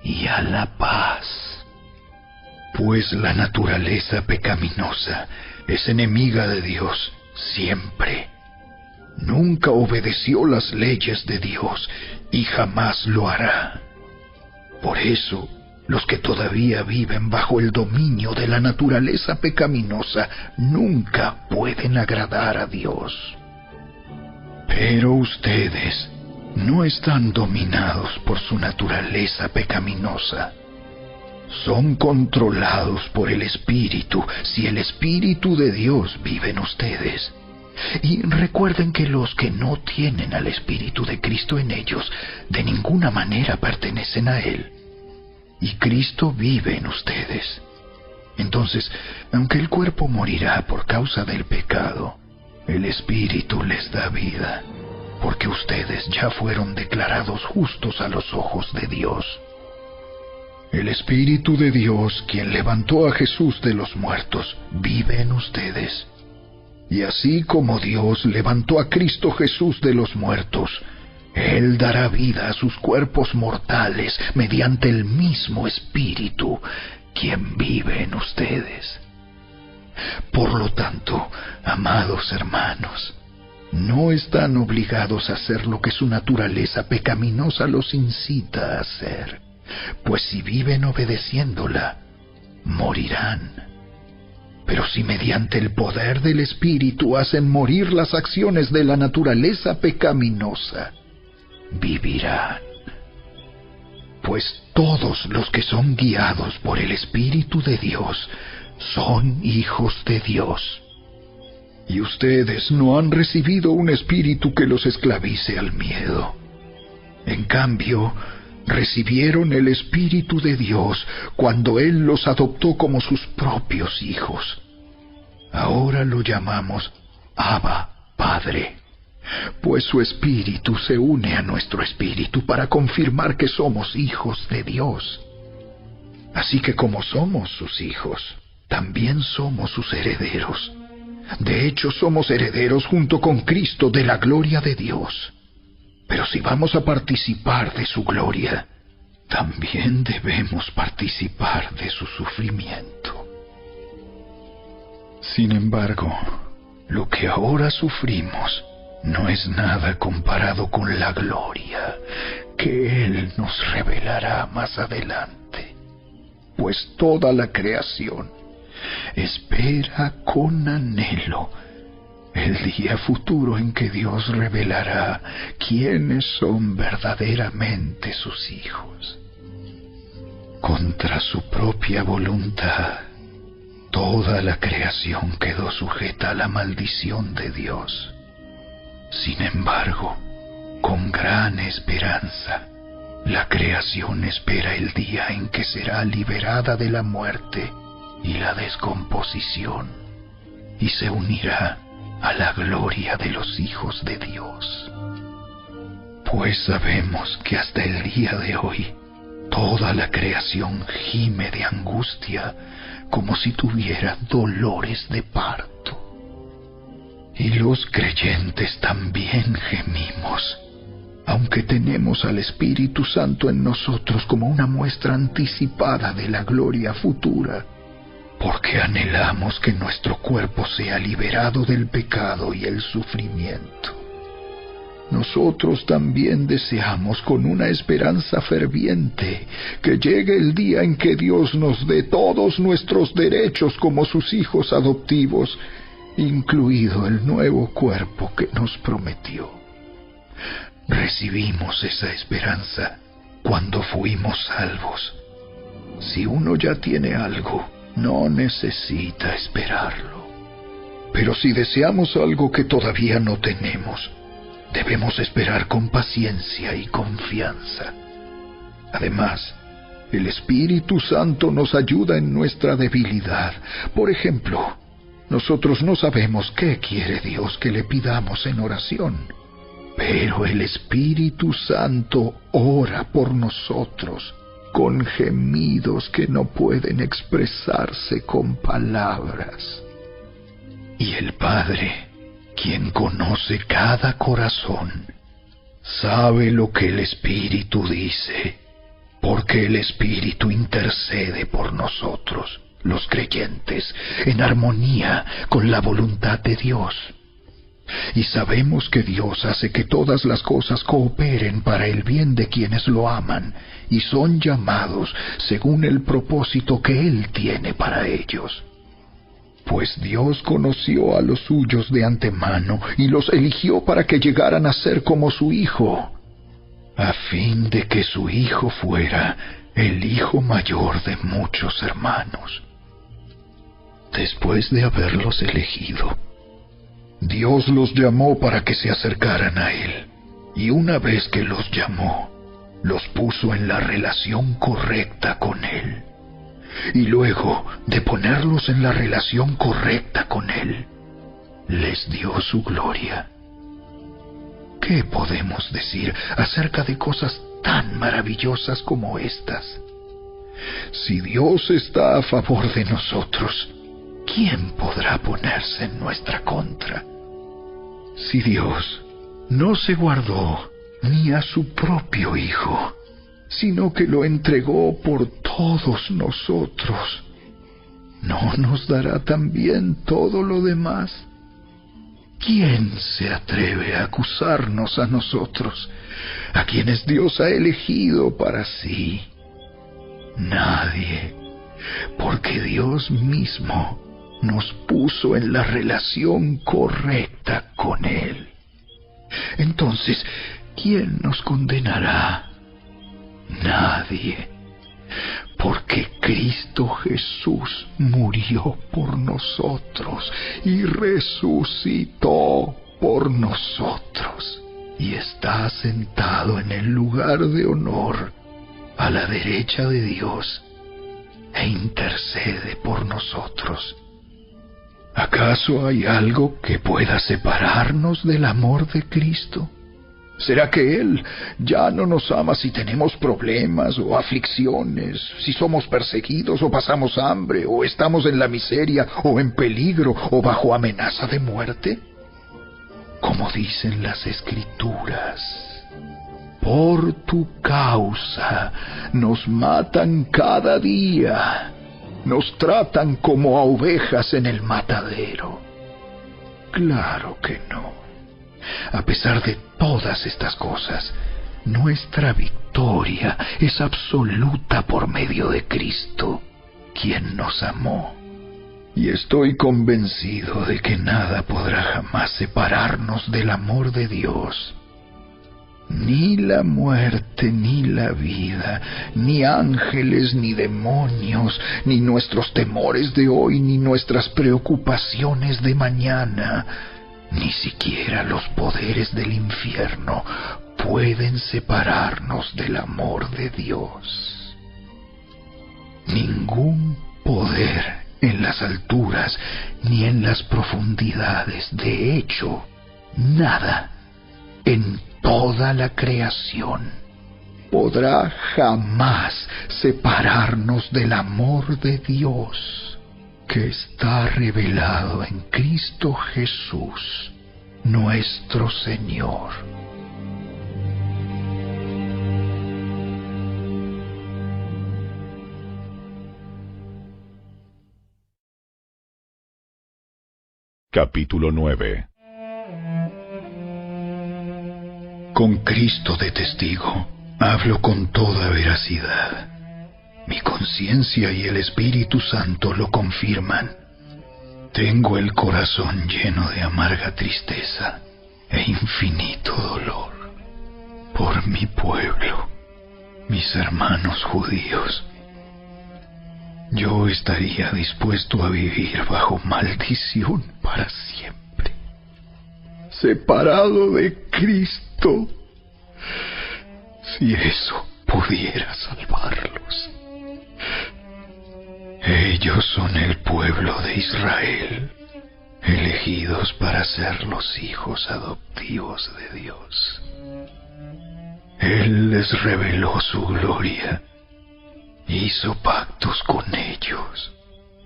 y a la paz. Pues la naturaleza pecaminosa es enemiga de Dios siempre. Nunca obedeció las leyes de Dios y jamás lo hará. Por eso, los que todavía viven bajo el dominio de la naturaleza pecaminosa nunca pueden agradar a Dios. Pero ustedes no están dominados por su naturaleza pecaminosa, son controlados por el Espíritu, si el Espíritu de Dios vive en ustedes. Y recuerden que los que no tienen al Espíritu de Cristo en ellos, de ninguna manera pertenecen a Él. Y Cristo vive en ustedes. Entonces, aunque el cuerpo morirá por causa del pecado, el Espíritu les da vida, porque ustedes ya fueron declarados justos a los ojos de Dios. El Espíritu de Dios, quien levantó a Jesús de los muertos, vive en ustedes. Y así como Dios levantó a Cristo Jesús de los muertos, Él dará vida a sus cuerpos mortales mediante el mismo Espíritu, quien vive en ustedes. Por lo tanto, amados hermanos, no están obligados a hacer lo que su naturaleza pecaminosa los incita a hacer, pues si viven obedeciéndola, morirán. Pero si mediante el poder del Espíritu hacen morir las acciones de la naturaleza pecaminosa, vivirán. Pues todos los que son guiados por el Espíritu de Dios son hijos de Dios. Y ustedes no han recibido un espíritu que los esclavice al miedo. En cambio, recibieron el Espíritu de Dios cuando Él los adoptó como sus propios hijos. Ahora lo llamamos Abba, Padre, pues su Espíritu se une a nuestro espíritu para confirmar que somos hijos de Dios. Así que como somos sus hijos, también somos sus herederos. De hecho, somos herederos junto con Cristo de la gloria de Dios. Pero si vamos a participar de su gloria, también debemos participar de su sufrimiento. Sin embargo, lo que ahora sufrimos no es nada comparado con la gloria que Él nos revelará más adelante. Pues toda la creación espera con anhelo el día futuro en que Dios revelará quiénes son verdaderamente sus hijos. Contra su propia voluntad, toda la creación quedó sujeta a la maldición de Dios. Sin embargo, con gran esperanza, la creación espera el día en que será liberada de la muerte y la descomposición, y se unirá a la gloria de los hijos de Dios. Pues sabemos que hasta el día de hoy, toda la creación gime de angustia, como si tuviera dolores de parto. Y los creyentes también gemimos, aunque tenemos al Espíritu Santo en nosotros como una muestra anticipada de la gloria futura, porque anhelamos que nuestro cuerpo sea liberado del pecado y el sufrimiento. Nosotros también deseamos con una esperanza ferviente que llegue el día en que Dios nos dé todos nuestros derechos como sus hijos adoptivos, incluido el nuevo cuerpo que nos prometió. Recibimos esa esperanza cuando fuimos salvos. Si uno ya tiene algo, no necesita esperarlo. Pero si deseamos algo que todavía no tenemos, debemos esperar con paciencia y confianza. Además, el Espíritu Santo nos ayuda en nuestra debilidad. Por ejemplo, nosotros no sabemos qué quiere Dios que le pidamos en oración, pero el Espíritu Santo ora por nosotros con gemidos que no pueden expresarse con palabras. Y el Padre, quien conoce cada corazón, sabe lo que el Espíritu dice, porque el Espíritu intercede por nosotros, los creyentes, en armonía con la voluntad de Dios. Y sabemos que Dios hace que todas las cosas cooperen para el bien de quienes lo aman y son llamados según el propósito que Él tiene para ellos. Pues Dios conoció a los suyos de antemano y los eligió para que llegaran a ser como su Hijo, a fin de que su Hijo fuera el hijo mayor de muchos hermanos. Después de haberlos elegido, Dios los llamó para que se acercaran a Él, y una vez que los llamó, los puso en la relación correcta con Él. Y luego de ponerlos en la relación correcta con Él, les dio su gloria. ¿Qué podemos decir acerca de cosas tan maravillosas como estas? Si Dios está a favor de nosotros, ¿quién podrá ponerse en nuestra contra? Si Dios no se guardó ni a su propio Hijo, sino que lo entregó por todos nosotros, ¿no nos dará también todo lo demás? ¿Quién se atreve a acusarnos a nosotros, a quienes Dios ha elegido para sí? Nadie, porque Dios mismo nos puso en la relación correcta con Él. Entonces, ¿quién nos condenará? Nadie, porque Cristo Jesús murió por nosotros y resucitó por nosotros, y está sentado en el lugar de honor a la derecha de Dios, e intercede por nosotros. ¿Acaso hay algo que pueda separarnos del amor de Cristo? ¿Será que Él ya no nos ama si tenemos problemas o aflicciones, si somos perseguidos o pasamos hambre, o estamos en la miseria o en peligro o bajo amenaza de muerte? Como dicen las Escrituras, por tu causa nos matan cada día, nos tratan como a ovejas en el matadero. Claro que no. A pesar de todas estas cosas, nuestra victoria es absoluta por medio de Cristo, quien nos amó. Y estoy convencido de que nada podrá jamás separarnos del amor de Dios. Ni la muerte, ni la vida, ni ángeles, ni demonios, ni nuestros temores de hoy, ni nuestras preocupaciones de mañana, ni siquiera los poderes del infierno pueden separarnos del amor de Dios. Ningún poder en las alturas ni en las profundidades, de hecho, nada en toda la creación podrá jamás separarnos del amor de Dios, que está revelado en Cristo Jesús, nuestro Señor. Capítulo 9. Con Cristo de testigo, hablo con toda veracidad. Mi conciencia y el Espíritu Santo lo confirman. Tengo el corazón lleno de amarga tristeza e infinito dolor por mi pueblo, mis hermanos judíos. Yo estaría dispuesto a vivir bajo maldición para siempre, separado de Cristo, si eso pudiera salvarlos. Ellos son el pueblo de Israel, elegidos para ser los hijos adoptivos de Dios. Él les reveló su gloria, hizo pactos con ellos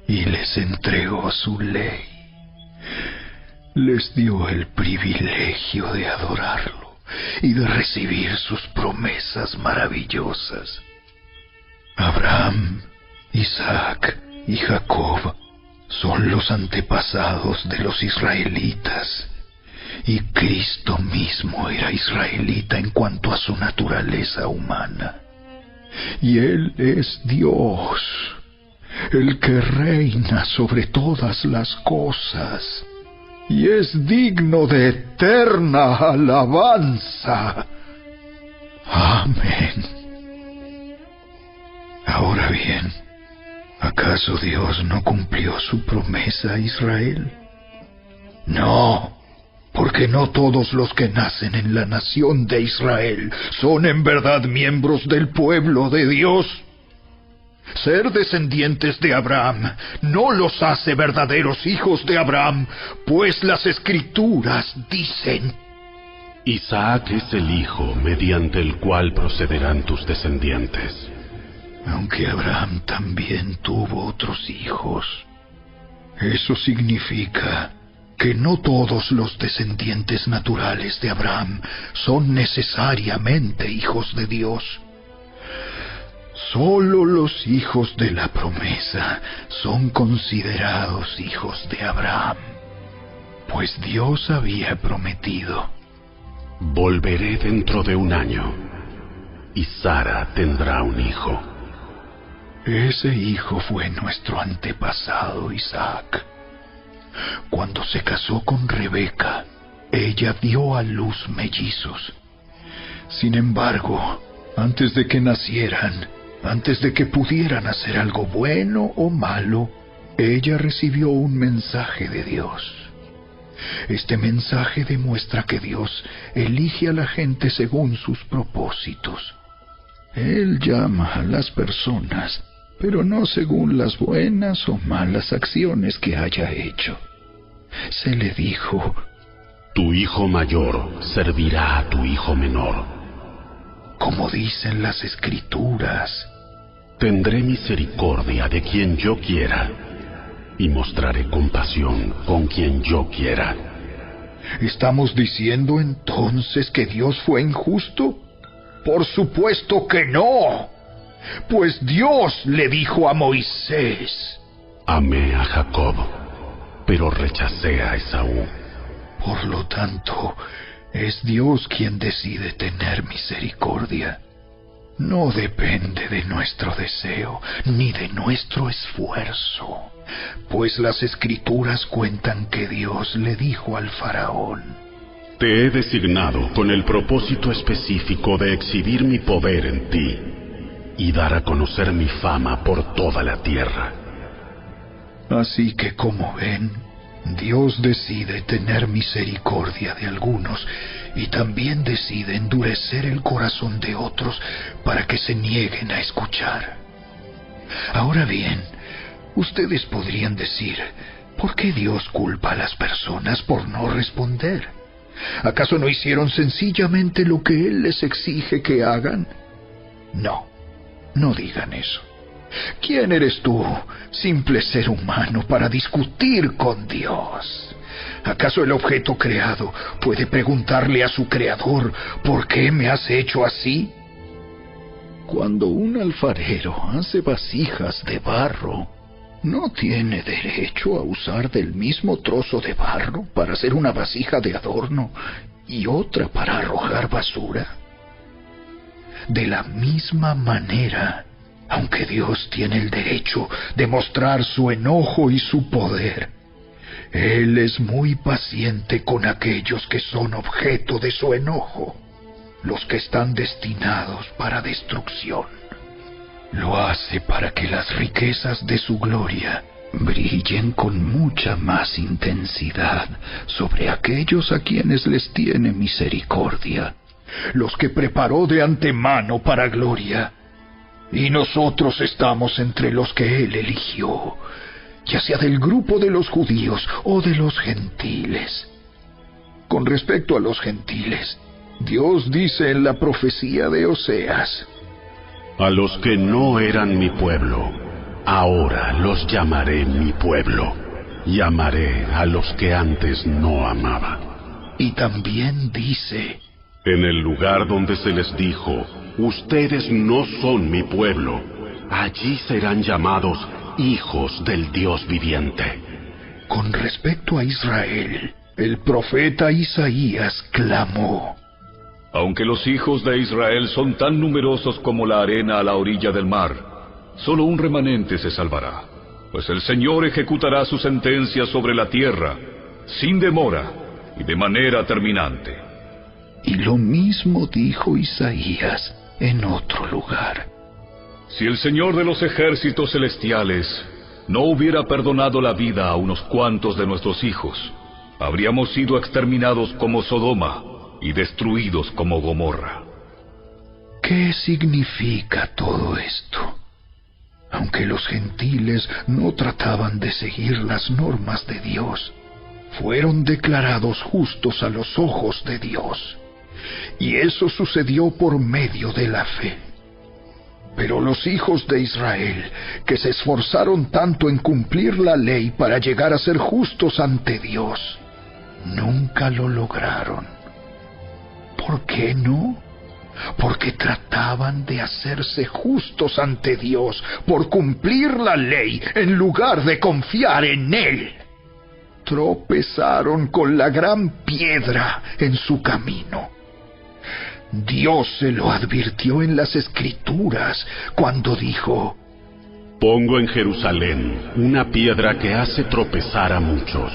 y les entregó su ley. Les dio el privilegio de adorarlo y de recibir sus promesas maravillosas. Abraham, Isaac y Jacob son los antepasados de los israelitas, y Cristo mismo era israelita en cuanto a su naturaleza humana. Y Él es Dios, el que reina sobre todas las cosas, y es digno de eterna alabanza. Amén. Ahora bien, ¿acaso Dios no cumplió su promesa a Israel? No, porque no todos los que nacen en la nación de Israel son en verdad miembros del pueblo de Dios. Ser descendientes de Abraham no los hace verdaderos hijos de Abraham, pues las Escrituras dicen: Isaac es el hijo mediante el cual procederán tus descendientes. Aunque Abraham también tuvo otros hijos, eso significa que no todos los descendientes naturales de Abraham son necesariamente hijos de Dios. Solo los hijos de la promesa son considerados hijos de Abraham, pues Dios había prometido: volveré dentro de un año, y Sara tendrá un hijo. Ese hijo fue nuestro antepasado Isaac. Cuando se casó con Rebeca, ella dio a luz mellizos. Sin embargo, antes de que nacieran, antes de que pudieran hacer algo bueno o malo, ella recibió un mensaje de Dios. Este mensaje demuestra que Dios elige a la gente según sus propósitos. Él llama a las personas, pero no según las buenas o malas acciones que haya hecho. Se le dijo: tu hijo mayor servirá a tu hijo menor. Como dicen las Escrituras: tendré misericordia de quien yo quiera, y mostraré compasión con quien yo quiera. ¿Estamos diciendo entonces que Dios fue injusto? Por supuesto que no. Pues Dios le dijo a Moisés: amé a Jacob, pero rechacé a Esaú. Por lo tanto, es Dios quien decide tener misericordia. No depende de nuestro deseo, ni de nuestro esfuerzo, pues las Escrituras cuentan que Dios le dijo al faraón: te he designado con el propósito específico de exhibir mi poder en ti y dar a conocer mi fama por toda la tierra. Así que, como ven, Dios decide tener misericordia de algunos y también decide endurecer el corazón de otros para que se nieguen a escuchar. Ahora bien, ustedes podrían decir: ¿por qué Dios culpa a las personas por no responder? ¿Acaso no hicieron sencillamente lo que Él les exige que hagan? No, no digan eso. ¿Quién eres tú, simple ser humano, para discutir con Dios? ¿Acaso el objeto creado puede preguntarle a su creador: ¿por qué me has hecho así? Cuando un alfarero hace vasijas de barro, ¿no tiene derecho a usar del mismo trozo de barro para hacer una vasija de adorno y otra para arrojar basura? De la misma manera, aunque Dios tiene el derecho de mostrar su enojo y su poder, Él es muy paciente con aquellos que son objeto de su enojo, los que están destinados para destrucción. Lo hace para que las riquezas de su gloria brillen con mucha más intensidad sobre aquellos a quienes les tiene misericordia, los que preparó de antemano para gloria. Y nosotros estamos entre los que Él eligió, ya sea del grupo de los judíos o de los gentiles. Con respecto a los gentiles, Dios dice en la profecía de Oseas: a los que no eran mi pueblo, ahora los llamaré mi pueblo, y amaré a los que antes no amaba. Y también dice: en el lugar donde se les dijo: ustedes no son mi pueblo, allí serán llamados hijos del Dios viviente. Con respecto a Israel, el profeta Isaías clamó: aunque los hijos de Israel son tan numerosos como la arena a la orilla del mar, solo un remanente se salvará, pues el Señor ejecutará su sentencia sobre la tierra, sin demora y de manera terminante. Y lo mismo dijo Isaías en otro lugar: Si el Señor de los ejércitos celestiales no hubiera perdonado la vida a unos cuantos de nuestros hijos, habríamos sido exterminados como Sodoma y destruidos como Gomorra. ¿Qué significa todo esto? Aunque los gentiles no trataban de seguir las normas de Dios, fueron declarados justos a los ojos de Dios. Y eso sucedió por medio de la fe. Pero los hijos de Israel, que se esforzaron tanto en cumplir la ley para llegar a ser justos ante Dios, nunca lo lograron. ¿Por qué no? Porque trataban de hacerse justos ante Dios por cumplir la ley en lugar de confiar en Él. Tropezaron con la gran piedra en su camino. Dios se lo advirtió en las Escrituras cuando dijo: Pongo en Jerusalén una piedra que hace tropezar a muchos,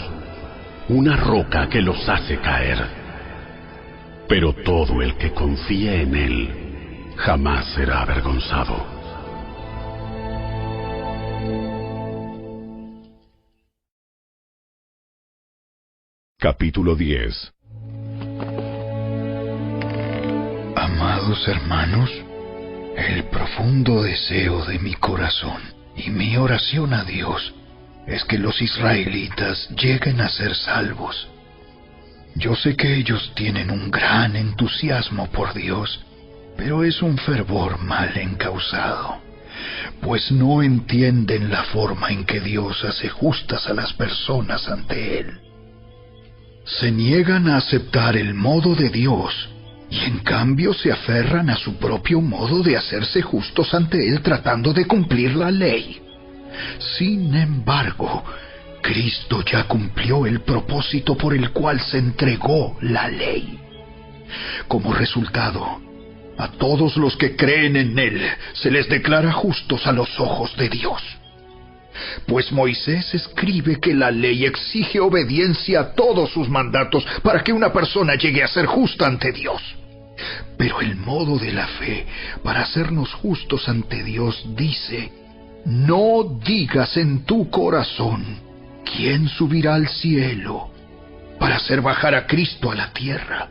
una roca que los hace caer. Pero todo el que confíe en Él jamás será avergonzado. Capítulo 10. Amados hermanos, el profundo deseo de mi corazón y mi oración a Dios es que los israelitas lleguen a ser salvos. Yo sé que ellos tienen un gran entusiasmo por Dios, pero es un fervor mal encausado, pues no entienden la forma en que Dios hace justas a las personas ante Él. Se niegan a aceptar el modo de Dios y en cambio se aferran a su propio modo de hacerse justos ante Él tratando de cumplir la ley. Sin embargo, Cristo ya cumplió el propósito por el cual se entregó la ley. Como resultado, a todos los que creen en Él se les declara justos a los ojos de Dios. Pues Moisés escribe que la ley exige obediencia a todos sus mandatos para que una persona llegue a ser justa ante Dios. Pero el modo de la fe para hacernos justos ante Dios dice: no digas en tu corazón: ¿quién subirá al cielo para hacer bajar a Cristo a la tierra?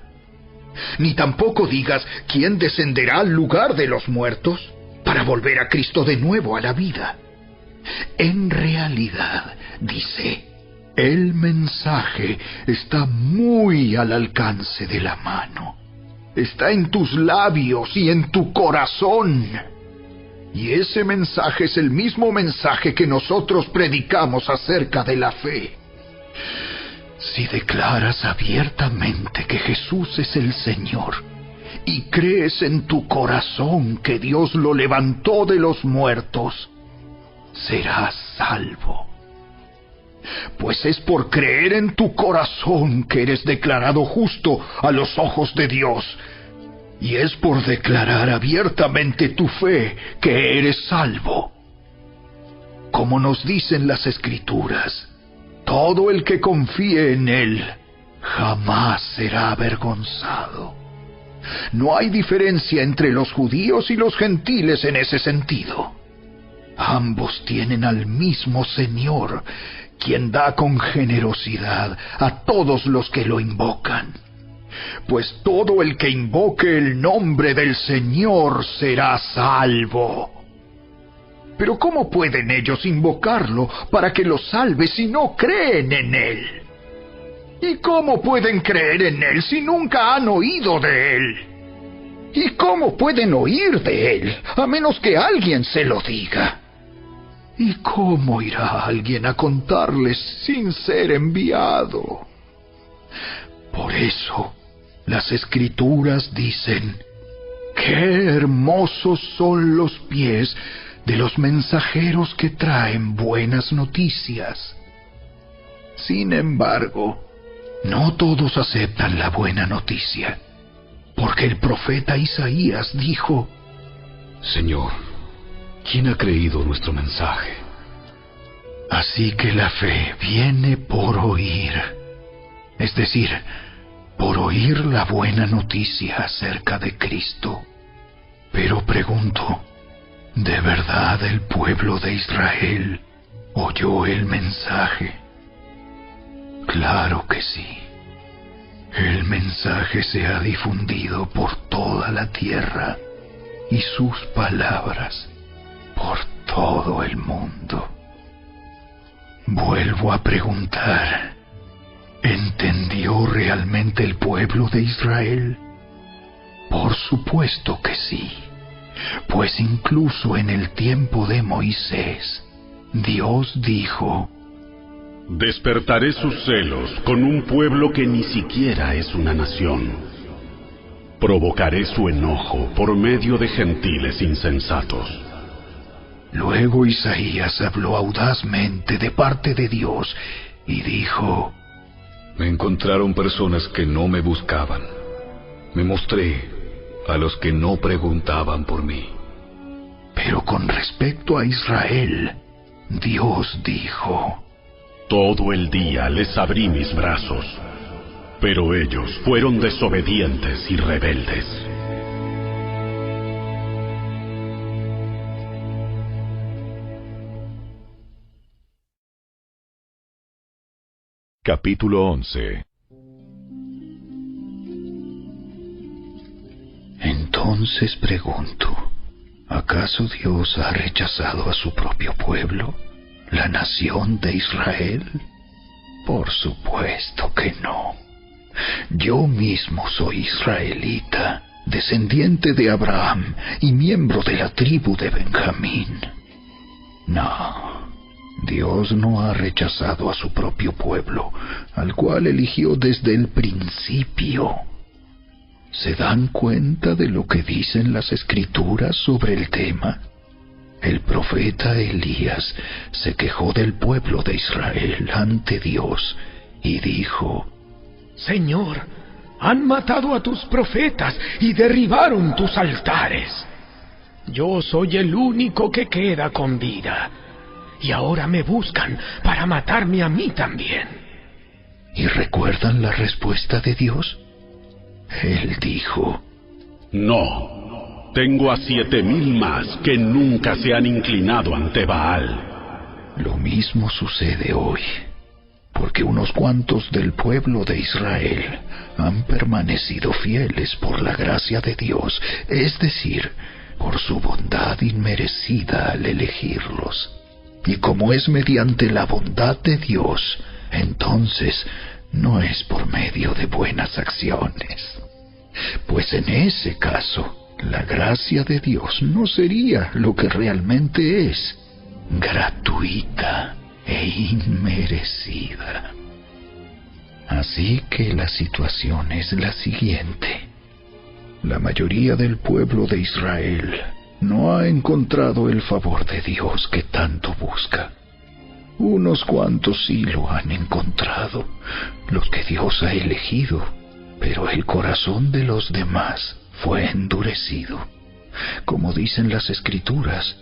Ni tampoco digas: ¿quién descenderá al lugar de los muertos para volver a Cristo de nuevo a la vida? En realidad, dice, el mensaje está muy al alcance de la mano. Está en tus labios y en tu corazón. Y ese mensaje es el mismo mensaje que nosotros predicamos acerca de la fe. Si declaras abiertamente que Jesús es el Señor y crees en tu corazón que Dios lo levantó de los muertos, serás salvo. Pues es por creer en tu corazón que eres declarado justo a los ojos de Dios, y es por declarar abiertamente tu fe que eres salvo. Como nos dicen las Escrituras, todo el que confíe en Él jamás será avergonzado. No hay diferencia entre los judíos y los gentiles en ese sentido. Ambos tienen al mismo Señor, quien da con generosidad a todos los que lo invocan. Pues todo el que invoque el nombre del Señor será salvo. Pero ¿cómo pueden ellos invocarlo para que los salve si no creen en Él? ¿Y cómo pueden creer en Él si nunca han oído de Él? ¿Y cómo pueden oír de Él a menos que alguien se lo diga? ¿Y cómo irá alguien a contarles sin ser enviado? Por eso, las Escrituras dicen: ¡qué hermosos son los pies de los mensajeros que traen buenas noticias! Sin embargo, no todos aceptan la buena noticia, porque el profeta Isaías dijo: Señor, ¿quién ha creído nuestro mensaje? Así que la fe viene por oír, es decir, por oír la buena noticia acerca de Cristo. Pero pregunto, ¿De verdad el pueblo de Israel oyó el mensaje? Claro que sí. El mensaje se ha difundido por toda la tierra y sus palabras por todo el mundo. Vuelvo a preguntar, ¿entendió realmente el pueblo de Israel? Por supuesto que sí, pues incluso en el tiempo de Moisés, Dios dijo: despertaré sus celos con un pueblo que ni siquiera es una nación. Provocaré su enojo por medio de gentiles insensatos. Luego Isaías habló audazmente de parte de Dios y dijo: me encontraron personas que no me buscaban. Me mostré a los que no preguntaban por mí. Pero con respecto a Israel, Dios dijo: todo el día les abrí mis brazos, pero ellos fueron desobedientes y rebeldes. Capítulo 11. Entonces pregunto, ¿acaso Dios ha rechazado a su propio pueblo, la nación de Israel? Por supuesto que no. Yo mismo soy israelita, descendiente de Abraham y miembro de la tribu de Benjamín. No, Dios no ha rechazado a su propio pueblo, al cual eligió desde el principio. ¿Se dan cuenta de lo que dicen las Escrituras sobre el tema? El profeta Elías se quejó del pueblo de Israel ante Dios y dijo: Señor, han matado a tus profetas y derribaron tus altares. Yo soy el único que queda con vida, y ahora me buscan para matarme a mí también. ¿Y recuerdan la respuesta de Dios? Él dijo: no, tengo a 7,000 más que nunca se han inclinado ante Baal. Lo mismo sucede hoy, porque unos cuantos del pueblo de Israel han permanecido fieles por la gracia de Dios, es decir, por su bondad inmerecida al elegirlos. Y como es mediante la bondad de Dios, entonces no es por medio de buenas acciones. Pues en ese caso, la gracia de Dios no sería lo que realmente es: gratuita e inmerecida. Así que la situación es la siguiente. La mayoría del pueblo de Israel no ha encontrado el favor de Dios que tanto busca. Unos cuantos sí lo han encontrado, los que Dios ha elegido, pero el corazón de los demás fue endurecido. Como dicen las Escrituras,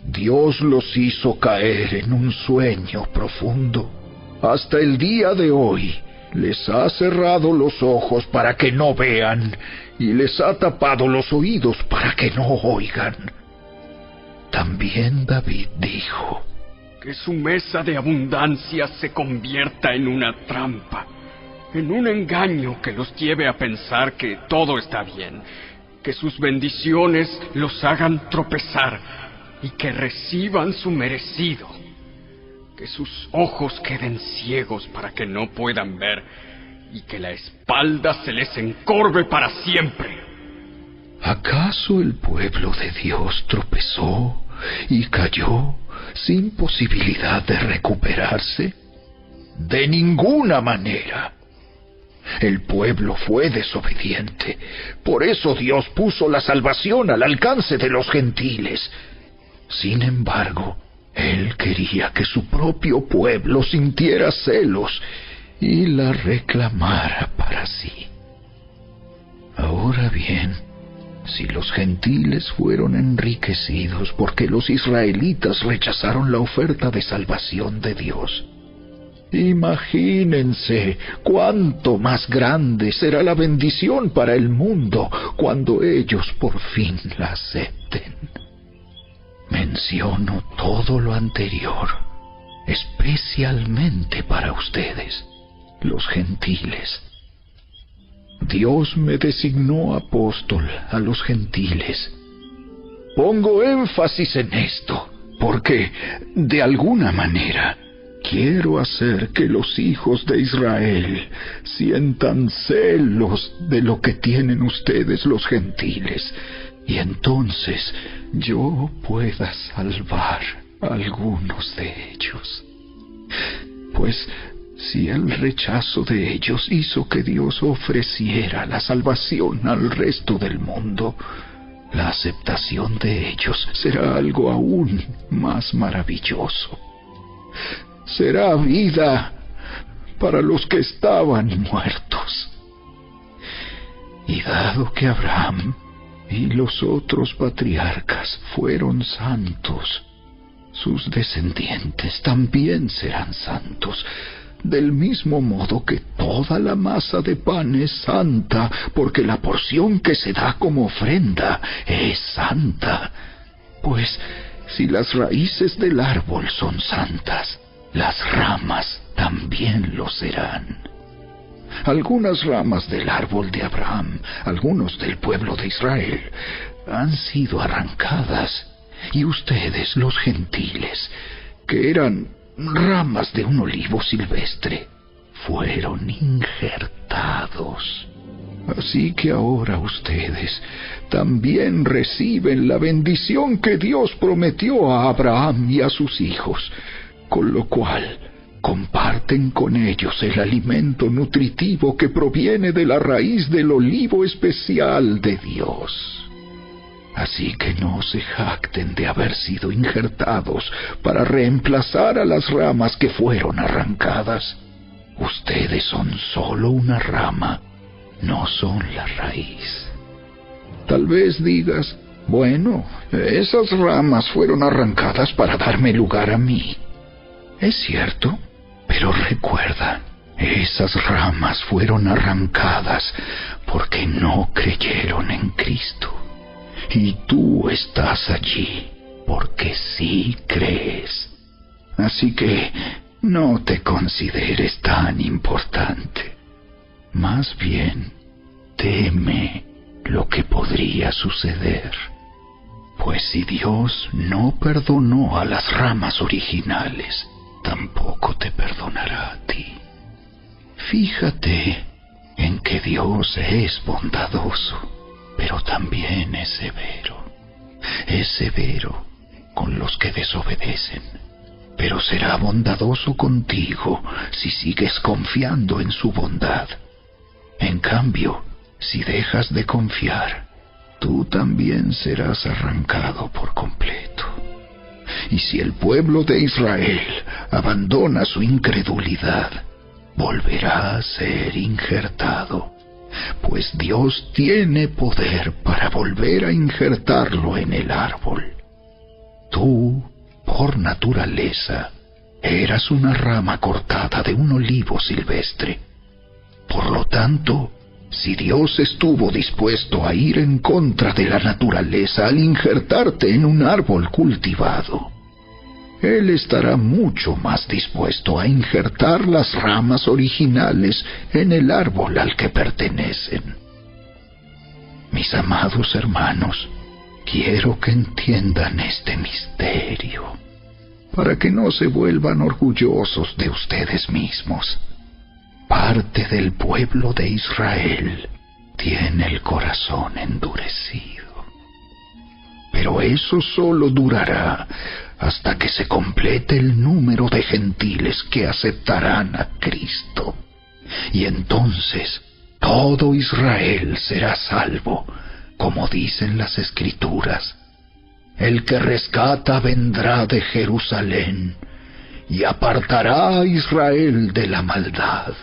Dios los hizo caer en un sueño profundo. Hasta el día de hoy les ha cerrado los ojos para que no vean, y les ha tapado los oídos para que no oigan. También David dijo: que su mesa de abundancia se convierta en una trampa, en un engaño que los lleve a pensar que todo está bien, que sus bendiciones los hagan tropezar y que reciban su merecido, que sus ojos queden ciegos para que no puedan ver y que la espalda se les encorve para siempre. ¿Acaso el pueblo de Dios tropezó y cayó sin posibilidad de recuperarse? De ninguna manera. El pueblo fue desobediente. Por eso Dios puso la salvación al alcance de los gentiles. Sin embargo, Él quería que su propio pueblo sintiera celos y la reclamara para sí. Ahora bien, si los gentiles fueron enriquecidos porque los israelitas rechazaron la oferta de salvación de Dios, imagínense cuánto más grande será la bendición para el mundo cuando ellos por fin la acepten. menciono todo lo anterior, especialmente para ustedes, los gentiles. Dios me designó apóstol a los gentiles. Pongo énfasis en esto, porque, de alguna manera, quiero hacer que los hijos de Israel sientan celos de lo que tienen ustedes los gentiles, y entonces yo pueda salvar a algunos de ellos. Pues si el rechazo de ellos hizo que Dios ofreciera la salvación al resto del mundo, la aceptación de ellos será algo aún más maravilloso. Será vida para los que estaban muertos. Y dado que Abraham y los otros patriarcas fueron santos, sus descendientes también serán santos, del mismo modo que toda la masa de pan es santa, porque la porción que se da como ofrenda es santa. Pues si las raíces del árbol son santas, las ramas también lo serán. Algunas ramas del árbol de Abraham, algunos del pueblo de Israel, han sido arrancadas, y ustedes, los gentiles, que eran ramas de un olivo silvestre, fueron injertados. Así que ahora ustedes también reciben la bendición que Dios prometió a Abraham y a sus hijos, con lo cual comparten con ellos el alimento nutritivo que proviene de la raíz del olivo especial de Dios. Así que no se jacten de haber sido injertados para reemplazar a las ramas que fueron arrancadas. Ustedes son solo una rama, no son la raíz. Tal vez digas, bueno, esas ramas fueron arrancadas para darme lugar a mí. Es cierto, pero recuerda, esas ramas fueron arrancadas porque no creyeron en Cristo. Y tú estás allí porque sí crees. Así que no te consideres tan importante. Más bien, teme lo que podría suceder. Pues si Dios no perdonó a las ramas originales, tampoco te perdonará a ti. Fíjate en que Dios es bondadoso, pero también es severo. Es severo con los que desobedecen, pero será bondadoso contigo si sigues confiando en su bondad. En cambio, si dejas de confiar, tú también serás arrancado por completo. Y si el pueblo de Israel abandona su incredulidad, volverá a ser injertado, pues Dios tiene poder para volver a injertarlo en el árbol. Tú, por naturaleza, eras una rama cortada de un olivo silvestre. Por lo tanto, si Dios estuvo dispuesto a ir en contra de la naturaleza al injertarte en un árbol cultivado, Él estará mucho más dispuesto a injertar las ramas originales en el árbol al que pertenecen. Mis amados hermanos, quiero que entiendan este misterio, para que no se vuelvan orgullosos de ustedes mismos. Parte del pueblo de Israel tiene el corazón endurecido, pero eso solo durará hasta que se complete el número de gentiles que aceptarán a Cristo. Y entonces todo Israel será salvo, como dicen las Escrituras. El que rescata vendrá de Jerusalén y apartará a Israel de la maldad.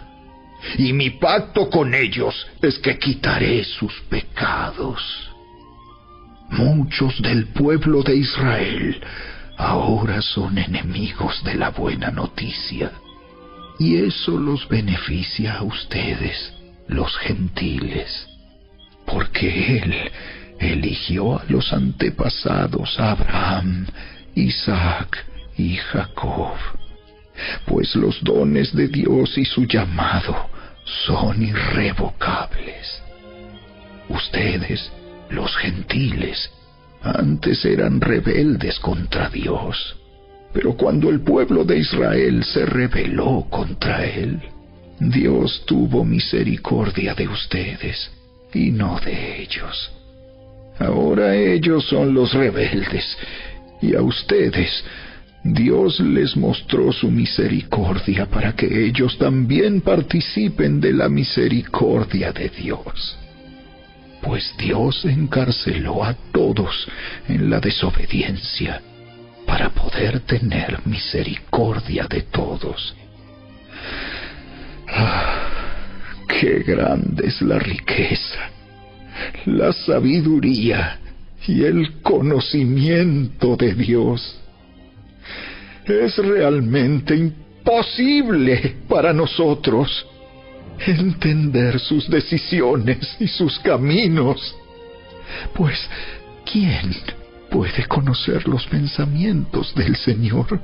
Y mi pacto con ellos es que quitaré sus pecados. Muchos del pueblo de Israel ahora son enemigos de la buena noticia, y eso los beneficia a ustedes, los gentiles, porque eligió a los antepasados Abraham, Isaac y Jacob, pues los dones de Dios y su llamado son irrevocables. Ustedes, los gentiles, antes eran rebeldes contra Dios, pero cuando el pueblo de Israel se rebeló contra él, Dios tuvo misericordia de ustedes y no de ellos. Ahora ellos son los rebeldes, y a ustedes Dios les mostró su misericordia para que ellos también participen de la misericordia de Dios. Pues Dios encarceló a todos en la desobediencia para poder tener misericordia de todos. ¡Qué grande es la riqueza, la sabiduría y el conocimiento de Dios! Es realmente imposible para nosotros entender sus decisiones y sus caminos. Pues, ¿quién puede conocer los pensamientos del Señor?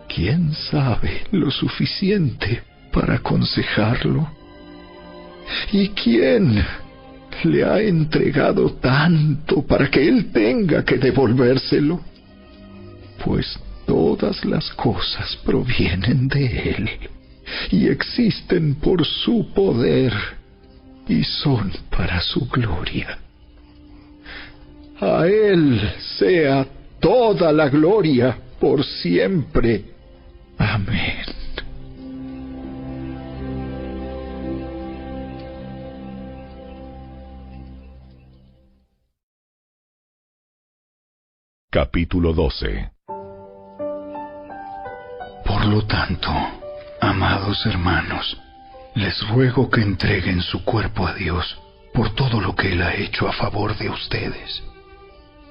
¿Quién sabe lo suficiente para aconsejarlo? ¿Y quién le ha entregado tanto para que Él tenga que devolvérselo? Pues todas las cosas provienen de Él y existen por su poder y son para su gloria. A Él sea toda la gloria por siempre. Amén. Capítulo 12. Por lo tanto, amados hermanos, les ruego que entreguen su cuerpo a Dios por todo lo que Él ha hecho a favor de ustedes.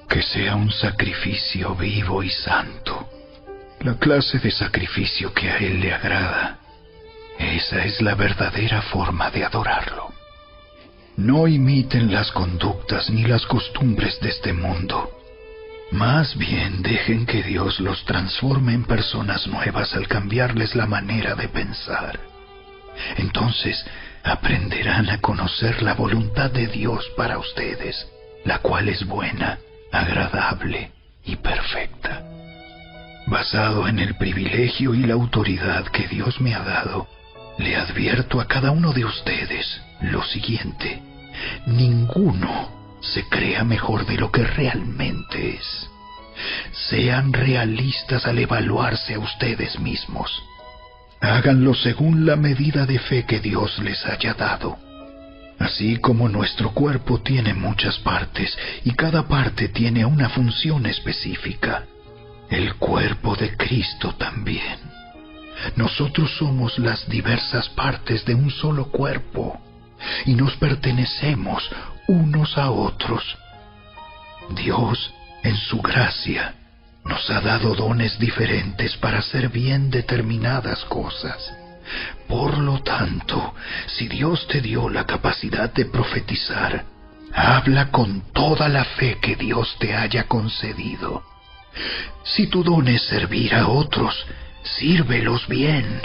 Que sea un sacrificio vivo y santo, la clase de sacrificio que a Él le agrada. Esa es la verdadera forma de adorarlo. No imiten las conductas ni las costumbres de este mundo. Más bien dejen que Dios los transforme en personas nuevas al cambiarles la manera de pensar. Entonces aprenderán a conocer la voluntad de Dios para ustedes, la cual es buena, agradable y perfecta. Basado en el privilegio y la autoridad que Dios me ha dado, le advierto a cada uno de ustedes lo siguiente: ninguno se crea mejor de lo que realmente es. Sean realistas al evaluarse a ustedes mismos. Háganlo según la medida de fe que Dios les haya dado. Así como nuestro cuerpo tiene muchas partes y cada parte tiene una función específica, el cuerpo de Cristo también. Nosotros somos las diversas partes de un solo cuerpo y nos pertenecemos unos a otros. Dios, en su gracia, nos ha dado dones diferentes para hacer bien determinadas cosas. Por lo tanto, si Dios te dio la capacidad de profetizar, habla con toda la fe que Dios te haya concedido. Si tu don es servir a otros, sírvelos bien.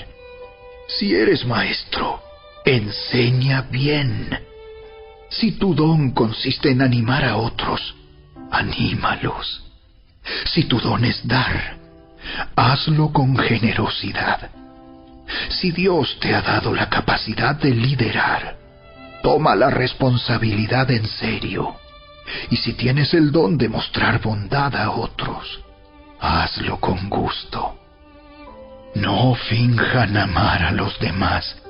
Si eres maestro, enseña bien. Si tu don consiste en animar a otros, anímalos. Si tu don es dar, hazlo con generosidad. Si Dios te ha dado la capacidad de liderar, toma la responsabilidad en serio. Y si tienes el don de mostrar bondad a otros, hazlo con gusto. No finjan amar a los demás.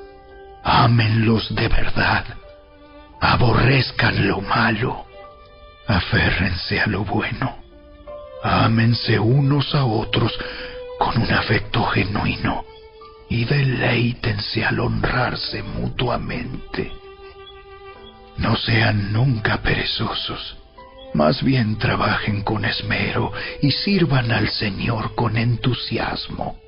Ámenlos de verdad. Aborrezcan lo malo. Aférrense a lo bueno. Ámense unos a otros con un afecto genuino y deleítense al honrarse mutuamente. No sean nunca perezosos, más bien trabajen con esmero y sirvan al Señor con entusiasmo.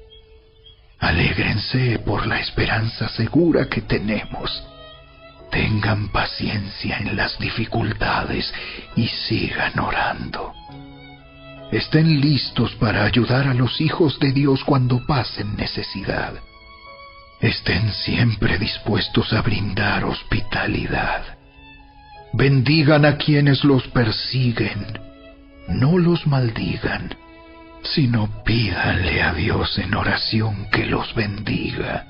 Alégrense por la esperanza segura que tenemos. Tengan paciencia en las dificultades y sigan orando. Estén listos para ayudar a los hijos de Dios cuando pasen necesidad. Estén siempre dispuestos a brindar hospitalidad. Bendigan a quienes los persiguen. No los maldigan, sino pídanle a Dios en oración que los bendiga.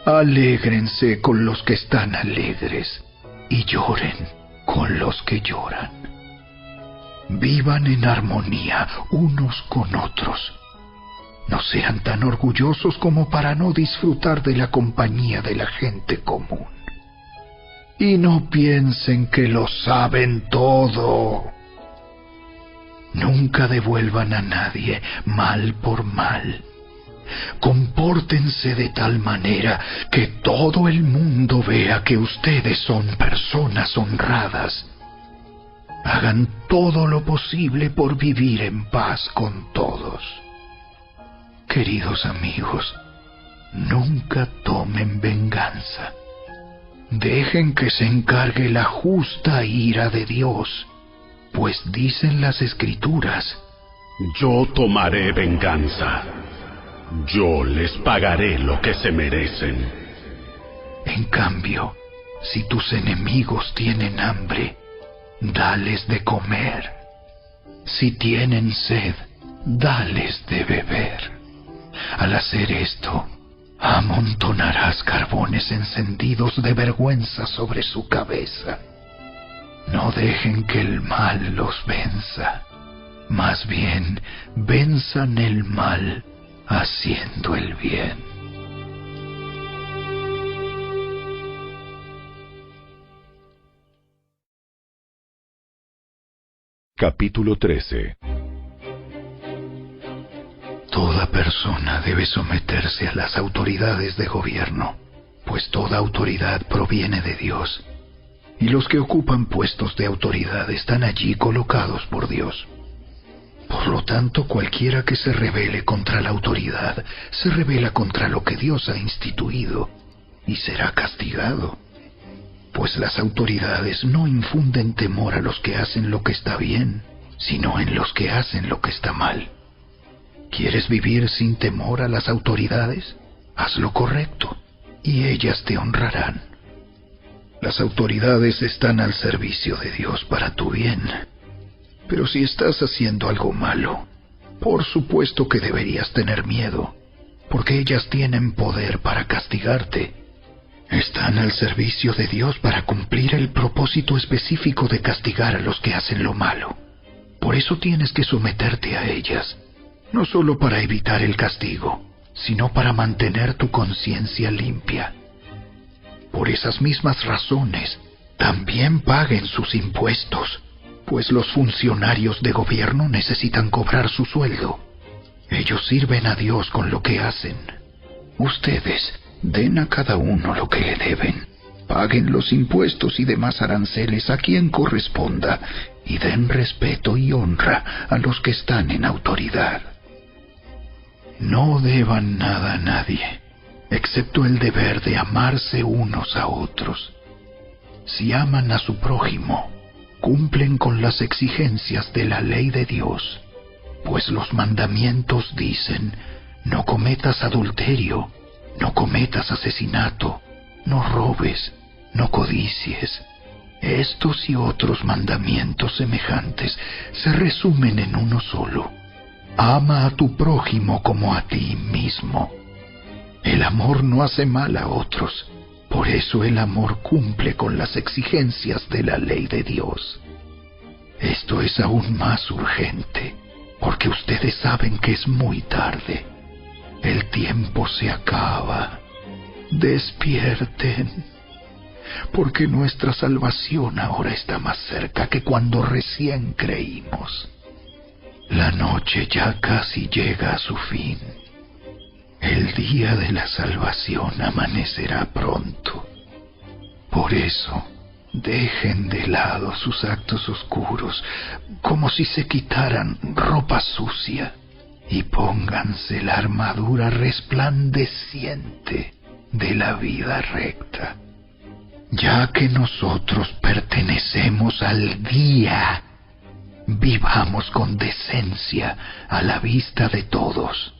Alégrense con los que están alegres y lloren con los que lloran. Vivan en armonía unos con otros. No sean tan orgullosos como para no disfrutar de la compañía de la gente común. Y no piensen que lo saben todo. Nunca devuelvan a nadie mal por mal. Compórtense de tal manera que todo el mundo vea que ustedes son personas honradas. Hagan todo lo posible por vivir en paz con todos. Queridos amigos, nunca tomen venganza. Dejen que se encargue la justa ira de Dios, pues dicen las Escrituras: Yo tomaré venganza. Yo les pagaré lo que se merecen. En cambio, si tus enemigos tienen hambre, dales de comer. Si tienen sed, dales de beber. Al hacer esto, amontonarás carbones encendidos de vergüenza sobre su cabeza. No dejen que el mal los venza. Más bien, venzan el mal haciendo el bien. Capítulo 13. Toda persona debe someterse a las autoridades de gobierno, pues toda autoridad proviene de Dios, y los que ocupan puestos de autoridad están allí colocados por Dios. Por lo tanto, cualquiera que se rebele contra la autoridad, se rebela contra lo que Dios ha instituido, y será castigado. Pues las autoridades no infunden temor a los que hacen lo que está bien, sino en los que hacen lo que está mal. ¿Quieres vivir sin temor a las autoridades? Haz lo correcto, y ellas te honrarán. Las autoridades están al servicio de Dios para tu bien. Pero si estás haciendo algo malo, por supuesto que deberías tener miedo, porque ellas tienen poder para castigarte. Están al servicio de Dios para cumplir el propósito específico de castigar a los que hacen lo malo. Por eso tienes que someterte a ellas, no solo para evitar el castigo, sino para mantener tu conciencia limpia. Por esas mismas razones, también paguen sus impuestos, pues los funcionarios de gobierno necesitan cobrar su sueldo. Ellos sirven a Dios con lo que hacen. Ustedes den a cada uno lo que le deben. Paguen los impuestos y demás aranceles a quien corresponda, y den respeto y honra a los que están en autoridad. No deban nada a nadie, excepto el deber de amarse unos a otros. Si aman a su prójimo, cumplen con las exigencias de la ley de Dios, pues los mandamientos dicen: no cometas adulterio, no cometas asesinato, no robes, no codicies. Estos y otros mandamientos semejantes se resumen en uno solo: ama a tu prójimo como a ti mismo. El amor no hace mal a otros, por eso el amor cumple con las exigencias de la ley de Dios. Esto es aún más urgente, porque ustedes saben que es muy tarde. El tiempo se acaba. Despierten, porque nuestra salvación ahora está más cerca que cuando recién creímos. La noche ya casi llega a su fin. El día de la salvación amanecerá pronto. Por eso, dejen de lado sus actos oscuros, como si se quitaran ropa sucia, y pónganse la armadura resplandeciente de la vida recta. Ya que nosotros pertenecemos al día, vivamos con decencia a la vista de todos.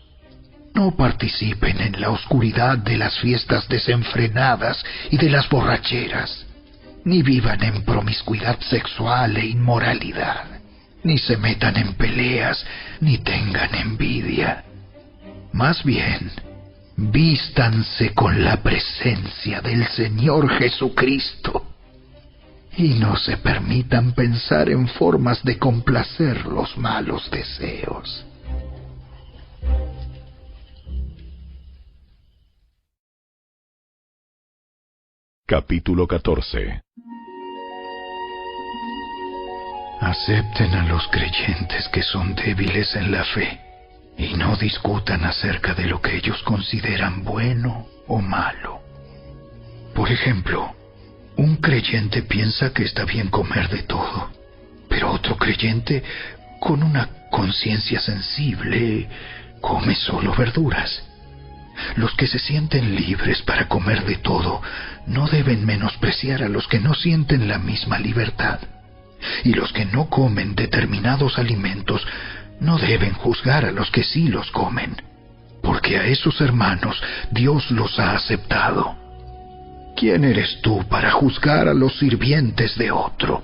No participen en la oscuridad de las fiestas desenfrenadas y de las borracheras, ni vivan en promiscuidad sexual e inmoralidad, ni se metan en peleas, ni tengan envidia. Más bien, vístanse con la presencia del Señor Jesucristo y no se permitan pensar en formas de complacer los malos deseos. Capítulo 14. Acepten a los creyentes que son débiles en la fe y no discutan acerca de lo que ellos consideran bueno o malo. Por ejemplo, un creyente piensa que está bien comer de todo, pero otro creyente, con una conciencia sensible, come solo verduras. Los que se sienten libres para comer de todo no deben menospreciar a los que no sienten la misma libertad. Y los que no comen determinados alimentos no deben juzgar a los que sí los comen, porque a esos hermanos Dios los ha aceptado. ¿Quién eres tú para juzgar a los sirvientes de otro?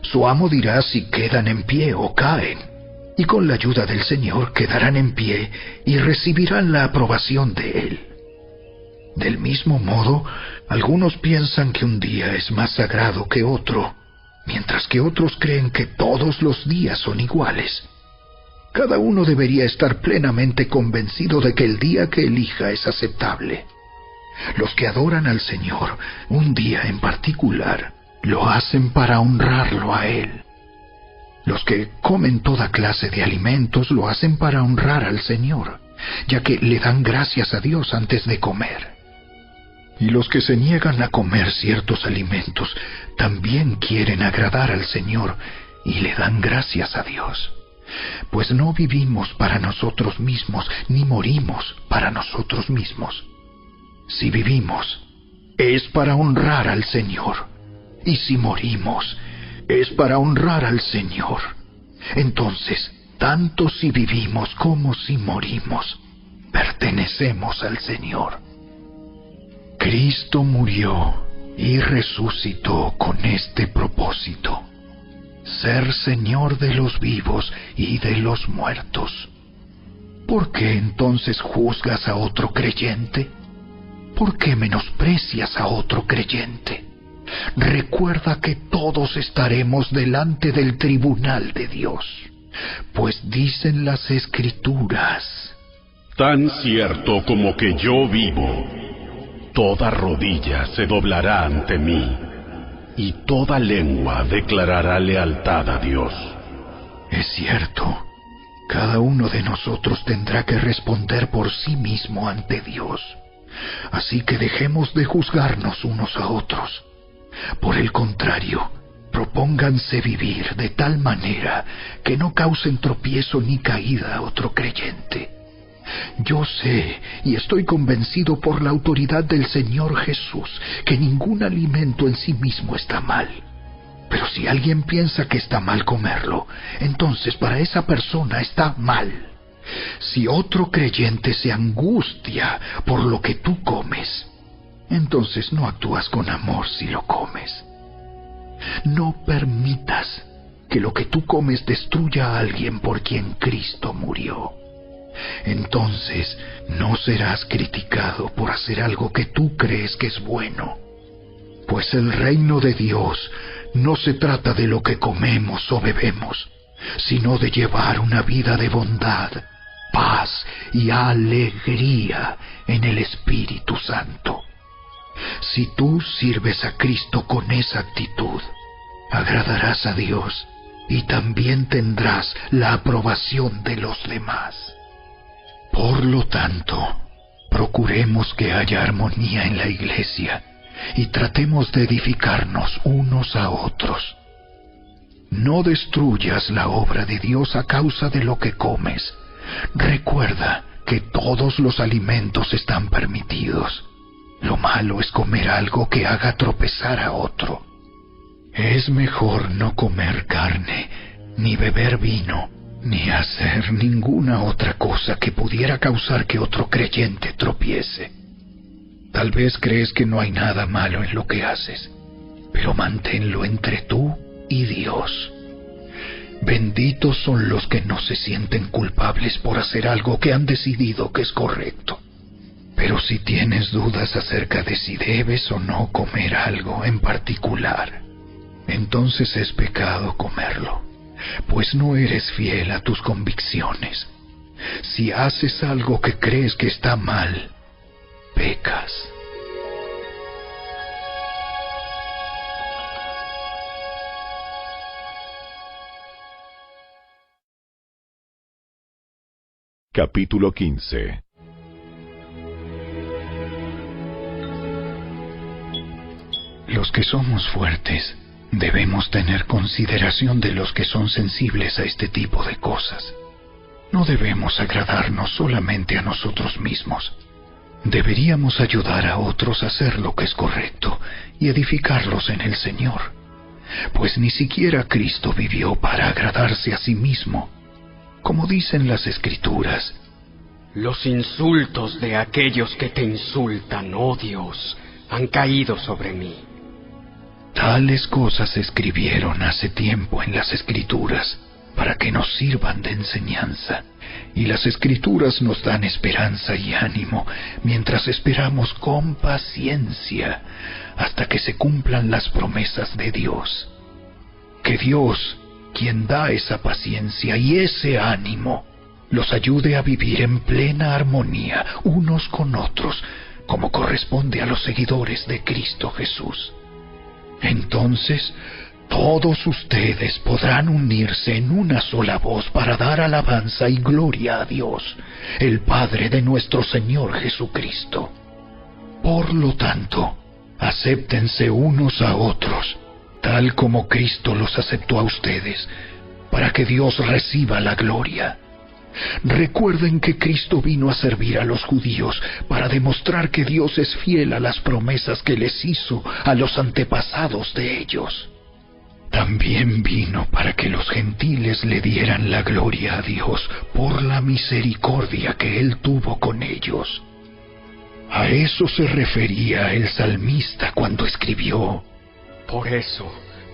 Su amo dirá si quedan en pie o caen, y con la ayuda del Señor quedarán en pie y recibirán la aprobación de Él. Del mismo modo, algunos piensan que un día es más sagrado que otro, mientras que otros creen que todos los días son iguales. Cada uno debería estar plenamente convencido de que el día que elija es aceptable. Los que adoran al Señor un día en particular lo hacen para honrarlo a Él. Los que comen toda clase de alimentos lo hacen para honrar al Señor, ya que le dan gracias a Dios antes de comer. Y los que se niegan a comer ciertos alimentos también quieren agradar al Señor y le dan gracias a Dios. Pues no vivimos para nosotros mismos, ni morimos para nosotros mismos. Si vivimos, es para honrar al Señor. Y si morimos, es para honrar al Señor. Entonces, tanto si vivimos como si morimos, pertenecemos al Señor. Cristo murió y resucitó con este propósito: ser Señor de los vivos y de los muertos. ¿Por qué entonces juzgas a otro creyente? ¿Por qué menosprecias a otro creyente? Recuerda que todos estaremos delante del tribunal de Dios, pues dicen las Escrituras: tan cierto como que yo vivo, toda rodilla se doblará ante mí, y toda lengua declarará lealtad a Dios. Es cierto, cada uno de nosotros tendrá que responder por sí mismo ante Dios. Así que dejemos de juzgarnos unos a otros. Por el contrario, propónganse vivir de tal manera que no causen tropiezo ni caída a otro creyente. Yo sé y estoy convencido por la autoridad del Señor Jesús que ningún alimento en sí mismo está mal. Pero si alguien piensa que está mal comerlo, entonces para esa persona está mal. Si otro creyente se angustia por lo que tú comes, entonces no actúas con amor si lo comes. No permitas que lo que tú comes destruya a alguien por quien Cristo murió. Entonces no serás criticado por hacer algo que tú crees que es bueno. Pues el reino de Dios no se trata de lo que comemos o bebemos, sino de llevar una vida de bondad, paz y alegría en el Espíritu Santo. Si tú sirves a Cristo con esa actitud, agradarás a Dios y también tendrás la aprobación de los demás. Por lo tanto, procuremos que haya armonía en la iglesia y tratemos de edificarnos unos a otros. No destruyas la obra de Dios a causa de lo que comes. Recuerda que todos los alimentos están permitidos, Lo malo es comer algo que haga tropezar a otro. Es mejor no comer carne, ni beber vino, ni hacer ninguna otra cosa que pudiera causar que otro creyente tropiece. Tal vez crees que no hay nada malo en lo que haces, pero manténlo entre tú y Dios. Benditos son los que no se sienten culpables por hacer algo que han decidido que es correcto. Pero si tienes dudas acerca de si debes o no comer algo en particular, entonces es pecado comerlo, pues no eres fiel a tus convicciones. Si haces algo que crees que está mal, pecas. Capítulo 15. Los que somos fuertes debemos tener consideración de los que son sensibles a este tipo de cosas. No debemos agradarnos solamente a nosotros mismos. Deberíamos ayudar a otros a hacer lo que es correcto y edificarlos en el Señor, pues ni siquiera Cristo vivió para agradarse a sí mismo. Como dicen las Escrituras, los insultos de aquellos que te insultan, oh Dios, han caído sobre mí. Tales cosas se escribieron hace tiempo en las Escrituras para que nos sirvan de enseñanza, y las Escrituras nos dan esperanza y ánimo mientras esperamos con paciencia hasta que se cumplan las promesas de Dios. Que Dios, quien da esa paciencia y ese ánimo, los ayude a vivir en plena armonía unos con otros, como corresponde a los seguidores de Cristo Jesús. Entonces, todos ustedes podrán unirse en una sola voz para dar alabanza y gloria a Dios, el Padre de nuestro Señor Jesucristo. Por lo tanto, acéptense unos a otros, tal como Cristo los aceptó a ustedes, para que Dios reciba la gloria. Recuerden que Cristo vino a servir a los judíos para demostrar que Dios es fiel a las promesas que les hizo a los antepasados de ellos. También vino para que los gentiles le dieran la gloria a Dios por la misericordia que Él tuvo con ellos. A eso se refería el salmista cuando escribió: Por eso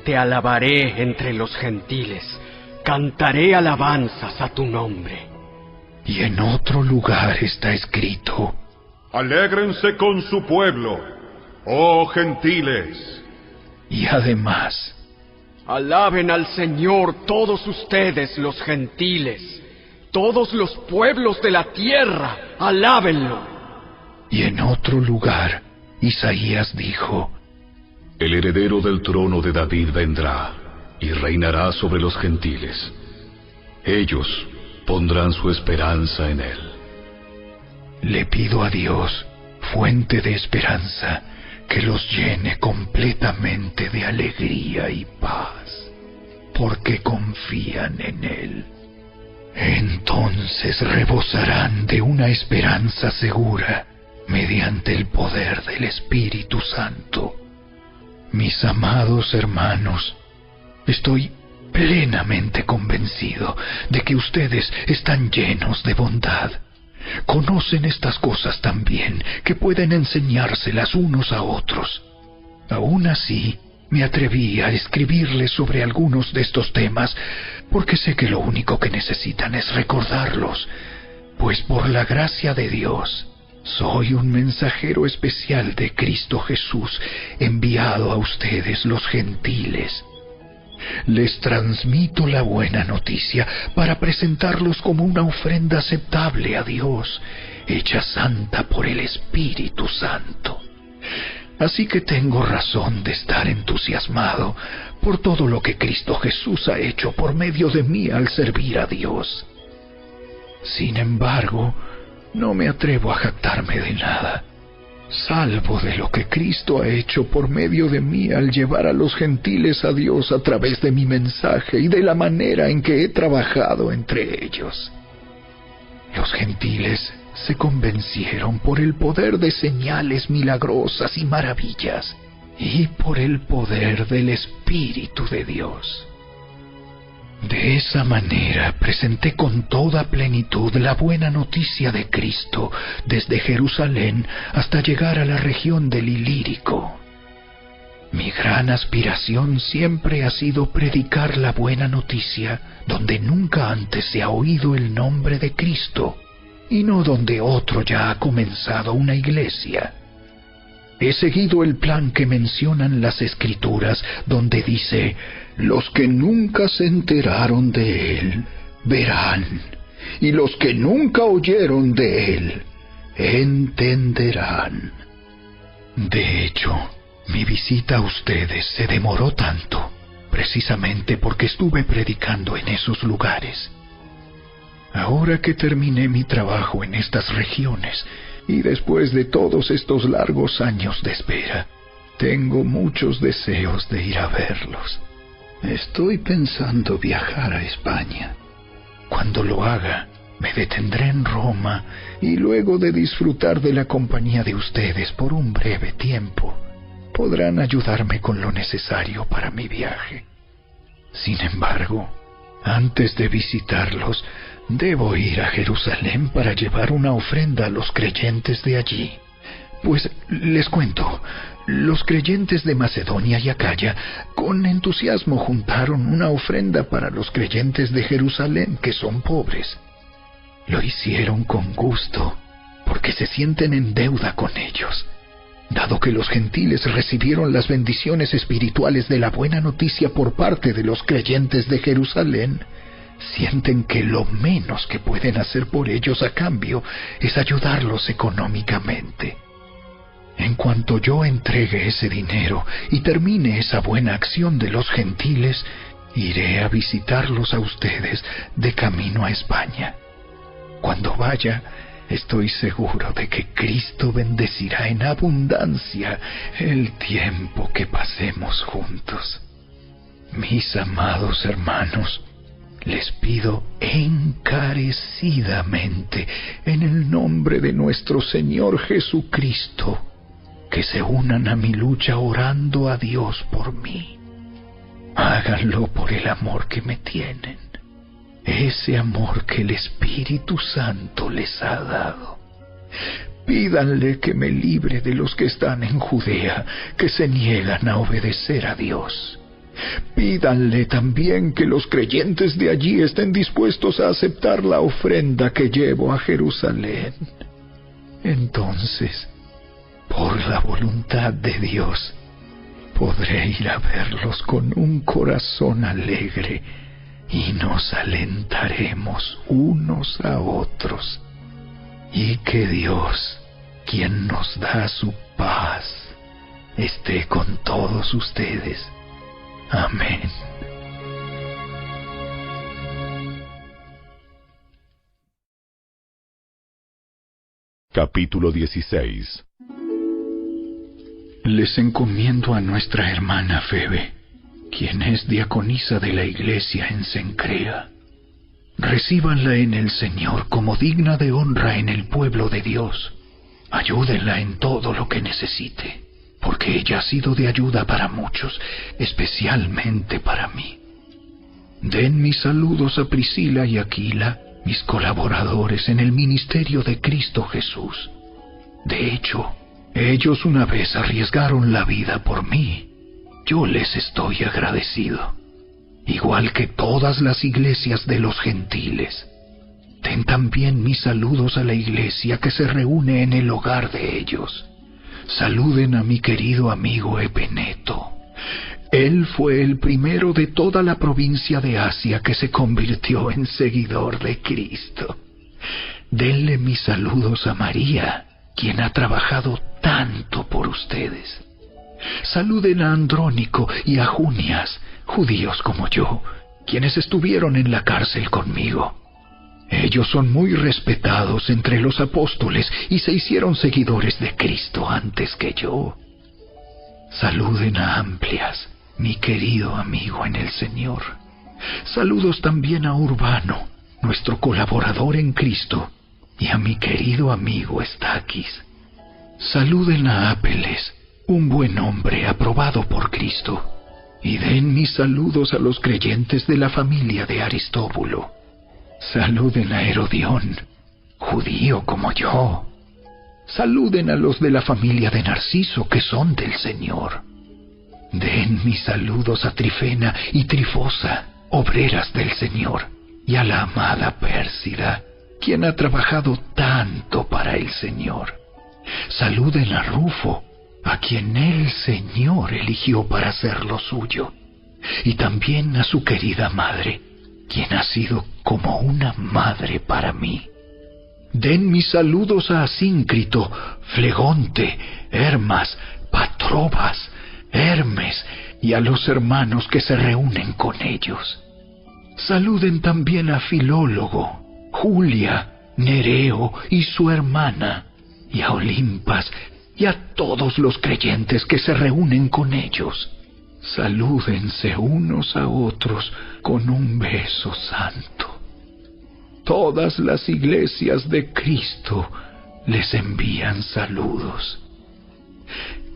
te alabaré entre los gentiles, cantaré alabanzas a tu nombre. Y en otro lugar está escrito: Alégrense con su pueblo, oh gentiles. Y además: alaben al Señor todos ustedes los gentiles, todos los pueblos de la tierra, alábenlo. Y en otro lugar, Isaías dijo: El heredero del trono de David vendrá y reinará sobre los gentiles. Ellos pondrán su esperanza en él. Le pido a Dios, fuente de esperanza, que los llene completamente de alegría y paz, porque confían en Él. Entonces rebosarán de una esperanza segura mediante el poder del Espíritu Santo. Mis amados hermanos, estoy plenamente convencido de que ustedes están llenos de bondad. Conocen estas cosas tan bien que pueden enseñárselas unos a otros. Aún así, me atreví a escribirles sobre algunos de estos temas porque sé que lo único que necesitan es recordarlos, pues por la gracia de Dios, soy un mensajero especial de Cristo Jesús, enviado a ustedes los gentiles. Les transmito la buena noticia para presentarlos como una ofrenda aceptable a Dios, hecha santa por el Espíritu Santo. Así que tengo razón de estar entusiasmado por todo lo que Cristo Jesús ha hecho por medio de mí al servir a Dios. Sin embargo, no me atrevo a jactarme de nada, salvo de lo que Cristo ha hecho por medio de mí al llevar a los gentiles a Dios a través de mi mensaje y de la manera en que he trabajado entre ellos. Los gentiles se convencieron por el poder de señales milagrosas y maravillas, y por el poder del Espíritu de Dios. De esa manera presenté con toda plenitud la buena noticia de Cristo desde Jerusalén hasta llegar a la región del Ilírico. Mi gran aspiración siempre ha sido predicar la buena noticia donde nunca antes se ha oído el nombre de Cristo, y no donde otro ya ha comenzado una iglesia. He seguido el plan que mencionan las Escrituras, donde dice: los que nunca se enteraron de él, verán, y los que nunca oyeron de él, entenderán. De hecho, mi visita a ustedes se demoró tanto, precisamente porque estuve predicando en esos lugares. Ahora que terminé mi trabajo en estas regiones, y después de todos estos largos años de espera, tengo muchos deseos de ir a verlos. Estoy pensando viajar a España. Cuando lo haga, me detendré en Roma, y luego de disfrutar de la compañía de ustedes por un breve tiempo, podrán ayudarme con lo necesario para mi viaje. Sin embargo, antes de visitarlos, debo ir a Jerusalén para llevar una ofrenda a los creyentes de allí. Pues les cuento, los creyentes de Macedonia y Acaya con entusiasmo juntaron una ofrenda para los creyentes de Jerusalén que son pobres. Lo hicieron con gusto, porque se sienten en deuda con ellos. Dado que los gentiles recibieron las bendiciones espirituales de la buena noticia por parte de los creyentes de Jerusalén, sienten que lo menos que pueden hacer por ellos a cambio es ayudarlos económicamente. En cuanto yo entregue ese dinero y termine esa buena acción de los gentiles, iré a visitarlos a ustedes de camino a España. Cuando vaya, estoy seguro de que Cristo bendecirá en abundancia el tiempo que pasemos juntos. Mis amados hermanos, les pido encarecidamente, en el nombre de nuestro Señor Jesucristo, que se unan a mi lucha orando a Dios por mí. Háganlo por el amor que me tienen, ese amor que el Espíritu Santo les ha dado. Pídanle que me libre de los que están en Judea, que se niegan a obedecer a Dios. Pídanle también que los creyentes de allí estén dispuestos a aceptar la ofrenda que llevo a Jerusalén. Entonces, por la voluntad de Dios, podré ir a verlos con un corazón alegre y nos alentaremos unos a otros. Y que Dios, quien nos da su paz, esté con todos ustedes. Amén. Capítulo 16. Les encomiendo a nuestra hermana Febe, quien es diaconisa de la iglesia en Cencrea. Recíbanla en el Señor como digna de honra en el pueblo de Dios. Ayúdenla en todo lo que necesite, porque ella ha sido de ayuda para muchos, especialmente para mí. Den mis saludos a Priscila y Aquila, mis colaboradores en el ministerio de Cristo Jesús. De hecho, ellos una vez arriesgaron la vida por mí. Yo les estoy agradecido, igual que todas las iglesias de los gentiles. Den también mis saludos a la iglesia que se reúne en el hogar de ellos. Saluden a mi querido amigo Epeneto. Él fue el primero de toda la provincia de Asia que se convirtió en seguidor de Cristo. Denle mis saludos a María, quien ha trabajado tanto por ustedes. Saluden a Andrónico y a Junias, judíos como yo, quienes estuvieron en la cárcel conmigo. Ellos son muy respetados entre los apóstoles y se hicieron seguidores de Cristo antes que yo. Saluden a Amplias, mi querido amigo en el Señor. Saludos también a Urbano, nuestro colaborador en Cristo, y a mi querido amigo Estaquis. Saluden a Apeles, un buen hombre aprobado por Cristo, y den mis saludos a los creyentes de la familia de Aristóbulo. Saluden a Herodión, judío como yo. Saluden a los de la familia de Narciso, que son del Señor. Den mis saludos a Trifena y Trifosa, obreras del Señor, y a la amada Pérsida, quien ha trabajado tanto para el Señor. Saluden a Rufo, a quien el Señor eligió para hacer lo suyo, y también a su querida madre, quien ha sido como una madre para mí. Den mis saludos a Asíncrito, Flegonte, Hermas, Patrobas, Hermes y a los hermanos que se reúnen con ellos. Saluden también a Filólogo, Julia, Nereo y su hermana, y a Olimpas y a todos los creyentes que se reúnen con ellos. Salúdense unos a otros con un beso santo. Todas las iglesias de Cristo les envían saludos.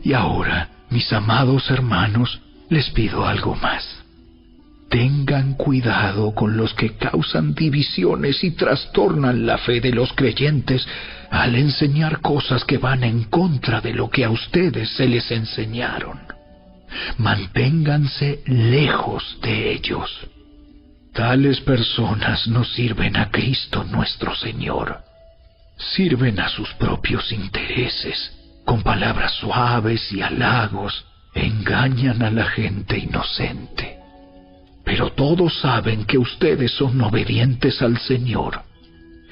Y ahora, mis amados hermanos, les pido algo más. Tengan cuidado con los que causan divisiones y trastornan la fe de los creyentes al enseñar cosas que van en contra de lo que a ustedes se les enseñaron. Manténganse lejos de ellos. Tales personas no sirven a Cristo nuestro Señor. Sirven a sus propios intereses. Con palabras suaves y halagos engañan a la gente inocente. Pero todos saben que ustedes son obedientes al Señor.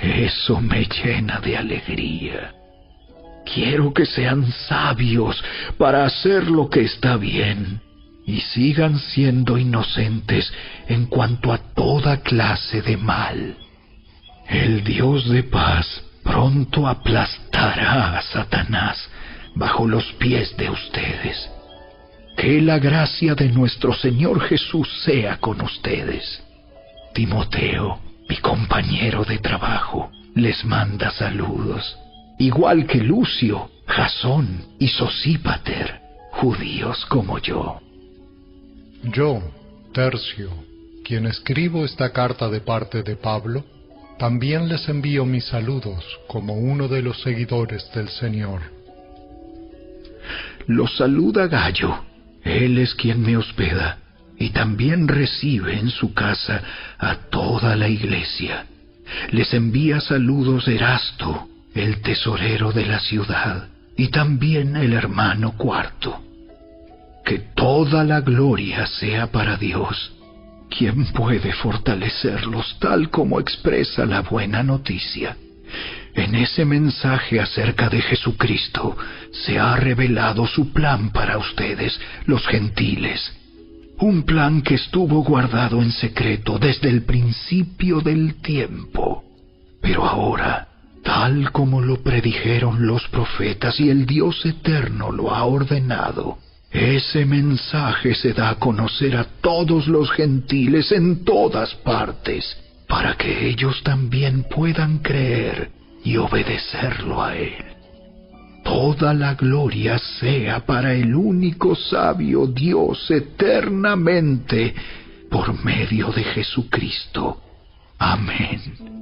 Eso me llena de alegría. Quiero que sean sabios para hacer lo que está bien y sigan siendo inocentes en cuanto a toda clase de mal. El Dios de paz pronto aplastará a Satanás bajo los pies de ustedes. Que la gracia de nuestro Señor Jesús sea con ustedes. Timoteo, mi compañero de trabajo, les manda saludos, igual que Lucio, Jasón y Sosípater, judíos como yo. Yo, Tercio, quien escribo esta carta de parte de Pablo, también les envío mis saludos como uno de los seguidores del Señor. Los saluda Gayo, él es quien me hospeda, y también recibe en su casa a toda la iglesia. Les envía saludos Erasto, el tesorero de la ciudad, y también el hermano Cuarto. Que toda la gloria sea para Dios, quien puede fortalecerlos tal como expresa la buena noticia. En ese mensaje acerca de Jesucristo se ha revelado su plan para ustedes, los gentiles. Un plan que estuvo guardado en secreto desde el principio del tiempo. Pero ahora, tal como lo predijeron los profetas y el Dios eterno lo ha ordenado, ese mensaje se da a conocer a todos los gentiles en todas partes, para que ellos también puedan creer y obedecerlo a Él. Toda la gloria sea para el único sabio Dios eternamente, por medio de Jesucristo. Amén.